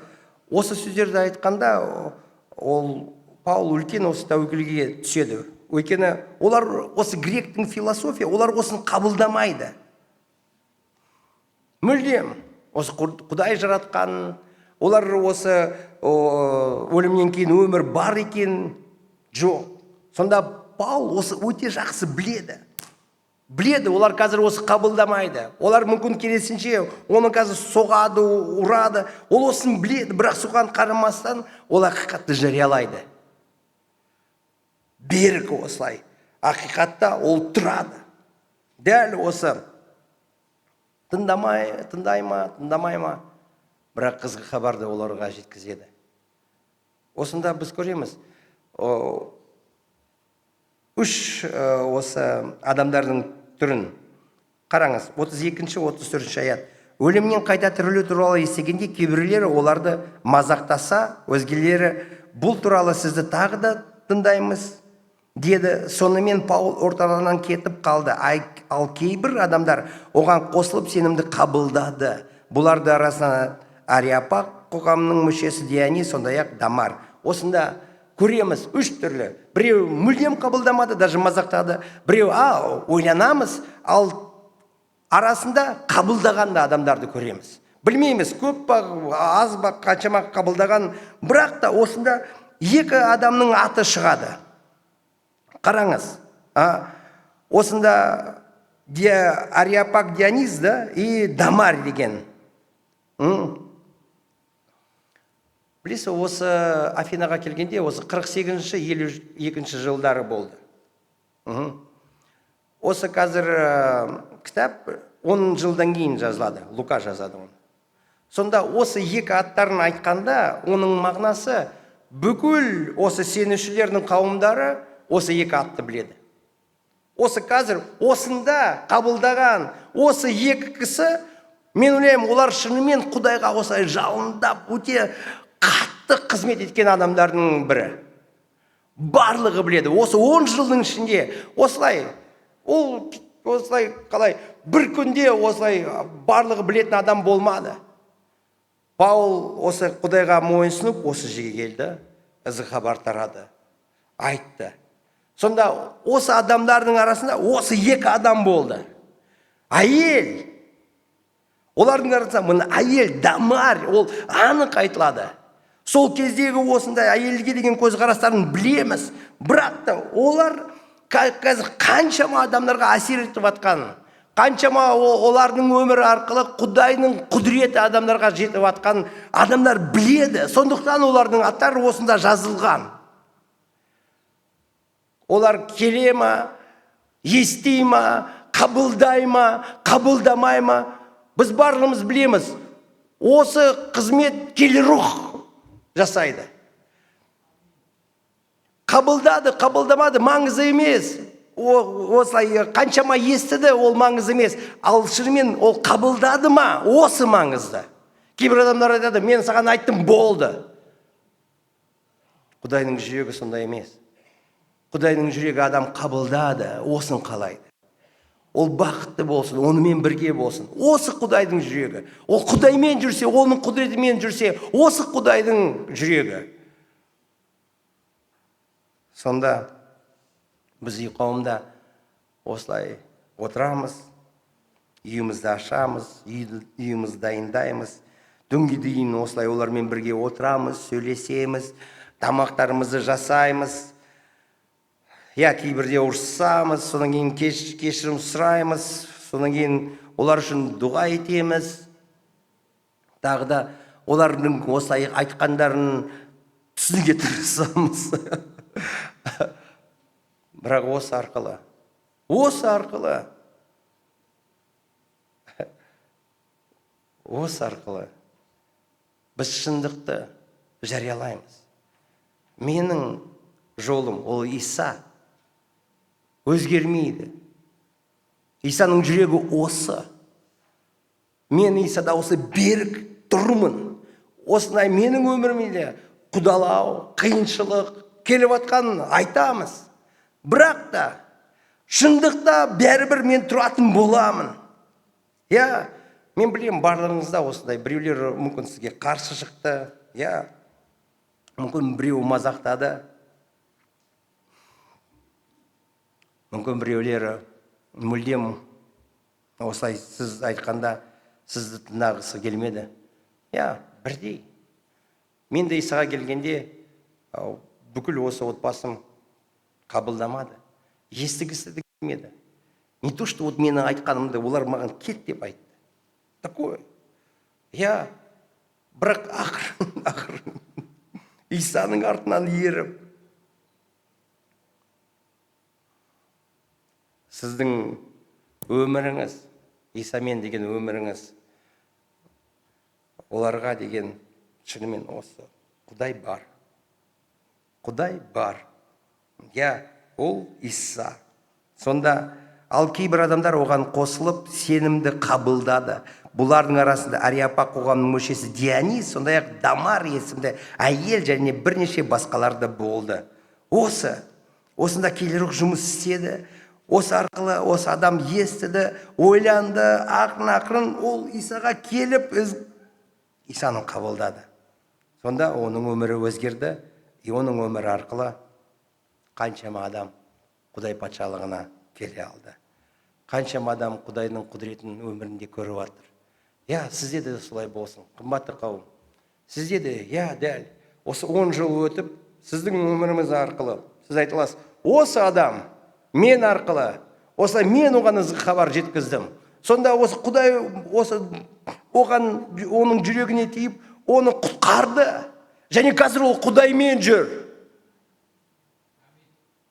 осы сөздерді айтқанда, ол Паул үлкен осы тәуекелге түседі. Өйткені олар осы гректің философия, олар осын қабылдамайды. Мүлдем, осы Құдай жаратқан, олар осы өлімнен кейін өмір бар екен, жоқ. Сонда Паул осы өте жақсы біледі. Олар қазір осы қабылдамайды. Олар мүмкін кересінше, оны қазір соғады, ұрады. Ол осын біледі, бірақ соған қарамастан, ол ақиқатты жариялайды. Берік осылай. Ақиқатта ол тұрады. Дәл осы. Тыңдай ма, бірақ қызғы хабарды оларға жеткізеді. Осында біз көреміз. Үш осы адамдардың түрін қараңыз. 32-34 аят. Өлімнен қайта тірілу туралы естігенде кейбіреулері оларды мазақтаса, өзгелері бұл туралы сізді тағы да тыңдаймыз деді. Сонымен Паул орталарынан кетіп қалды. Ал кейбір адамдар оған қосылып сенімді қабылдады. Бұларды арасынан Ариапақ қоғамның мүшесі Дионис, сондай-ақ Дамар. Осында көреміз үш түрлі. Біреу мүлдем қабылдамады, даже мазақтады. Біреу ойланамыз, ал арасында қабылдағанда адамдарды көреміз. Білмейміз, көп па, аз ба, қаншама қабылдаған, бірақ та осында екі адамның аты шығады. Қараңыз, осында Ариапақ Дионис и Дамар деген. Білесіз, осы Афинаға келгенде осы 48-52 жылдары болды. Осы қазір кітап 10 жылдан кейін жазылады, Лука жазады оны. Сонда осы екі аттарын айтқанда, оның мағынасы бүкіл осы сенушілердің қауымдары осы екі атты біледі. Осы қазір осында қабылдаған осы екі кісі, мен ойлаймын, олар шынымен Құдайға осылай жалындап, өте қатты қызмет еткен адамдардың бірі. Барлығы біледі. Осы 10 жылдың ішінде осылай, осылай қалай бір күнде осылай барлығы білетін адам болмады. Паул осы Құдайға мойынсынып, осы жерге келді, ізгі хабар тарады, айтты. Сонда осы адамдардың арасында осы екі адам болды. Әйел. Олардың арасында мына әйел Дамар, ол анық айтылады. Сол кездегі осындай әйелге деген көзқарастарын білеміз. Бірақ та олар қазір қаншама адамдарға әсер етіп жатқанын, қаншама олардың өмірі арқылы Құдайдың құдіреті адамдарға жетіп жатқанын адамдар біледі. Сондықтан олардың аттары осында жазылған. Олар келе ма, ести ма, қабылдай ма, қабылдамай ма? Біз барлығымыз білеміз. Осы қызмет келі рух жасайды. Қабылдады, қабылдамады, маңызы емес. Осылай қаншама естіді, ол маңызы емес. Ал шынымен ол қабылдады ма? Осы маңызды. Кейбір адамдар айтады, мен саған айттым, болды. Құдайдың жүрегі сондай емес. Құдайдың жүрегі адам қабылдады, осын қалайды. Ол бақытты болсын, онымен бірге болсын. Осы Құдайдың жүрегі. Ол Құдаймен жүрсе, оның құдіретімен жүрсе, осы Құдайдың жүрегі. Сонда біз үй қауымда осылай отырамыз, үйімізді ашамыз, үйімізді дайындаймыз. Дүнге дейін осылай олармен бірге отырамыз, сөйлесеміз, тамақтарымызды жасаймыз. Кейбірде ұрсамыз, содан кейін кешірім сұраймыз, содан кейін олар үшін дұға етеміз. Тағы да олардың осылай айтқандарын түсінуге тырысамыз. Бірақ осы арқылы біз шындықты жариялаймыз. Менің жолым, ол Иса, өзгермейді. Исаның жүрегі осы. Мен Исада осы берік тұрмын. Осындай менің өмірімде құдалау, қиыншылық келіп жатқанын айтамыз. Бірақ та шындықта бәрібір мен тұратын боламын. Мен білем, барлығыңызда осындай біреулер мүмкін сізге қарсы шықты, мүмкін біреу мазақтады, мүмкін біреулері мүлдем осылай сіз айтқанда сізді тыңдағысы келмеді. Бірдей. Мен де Исаға келгенде бүкіл осы отбасым қабылдамады. Естігісі де келмеді. Не то, что менің айтқанымды олар маған кет деп айтты. Такое. Бірақ ақырын Исаның артынан еріп, сіздің өміріңіз, Исамен деген өміріңіз, оларға деген шынымен осы Құдай бар. Құдай бар. Ол Иса. Сонда ал кейбір адамдар оған қосылып, сенімді қабылдады. Бұлардың арасында Ариапақ қоғамының мүшесі Дионис, сондай-ақ Дамар есімді әйел және бірнеше басқалар да болды. Осында келі рух жұмыс істеді. Осы арқылы осы адам естіді, ойланды, ақырын ол Исаға келіп, Исаның қабылдады. Сонда оның өмірі өзгерді, оның өмірі арқылы қаншама адам Құдай патшалығына келе алды. Қаншама адам Құдайдың құдіретін өмірінде көріп жатыр. Сізде де солай болсын, қымбатты қауым. Сізде де, дәл, осы 10 жыл өтіп, сіздің өміріңіз арқылы, сіз айта аласыз, осы адам мен арқылы, осылай мен оған ізгі хабар жеткіздім. Сонда осы Құдай оған оның жүрегіне тиіп, оны құтқарды. және қазір ол Құдаймен жүр.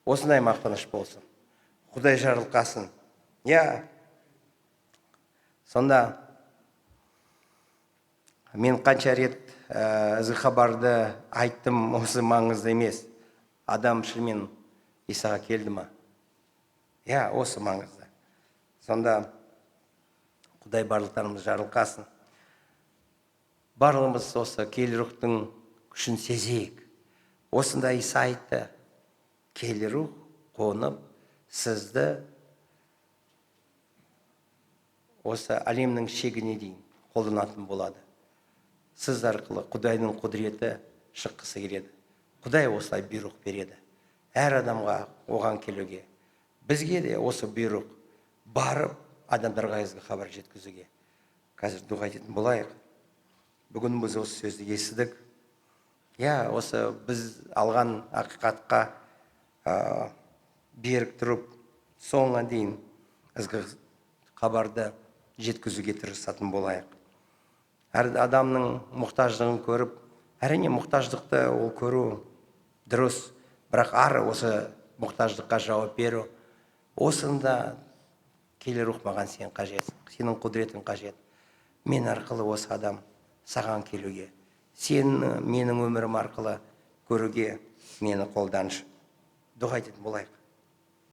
Осындай мақтаныш болсын. Құдай жарылқасын. Сонда мен қанша рет ізгі хабарды айттым, осы маңызды емес. Адам шынымен Исаға келді ма? Осы маңызды. Сонда Құдай барлықтарымыз жарылқасын. Барлығымыз осы киелі рухтың күшін сезейік. Осында Иса айтты, киелі рух қонып, сізді осы әлемнің шегіне дейін қолданатын болады. Сіз арқылы Құдайдың құдіреті шыққысы келеді. Құдай осылай бұйрық береді. Әр адамға оған келуге. Бізге де осы бұйрық барып, адамдарға ізгі хабар жеткізуге. Қазір дұға ететін болайық. Бүгін біз осы сөзді естідік. Осы біз алған ақиқатқа берік тұрып, соңына дейін ізгі хабарды жеткізуге тырысатын болайық. Әр адамның мұқтаждығын көріп, әрине мұқтаждықты ол көру дұрыс, бірақ ары осы мұқтаждыққа жауап беру. Осында киелі рух маған сен қажет, сенің құдіретің қажет. Мен арқылы осы адам саған келуге, сен менің өмірім арқылы көруге мені қолданшы. Дұға ететін болайық.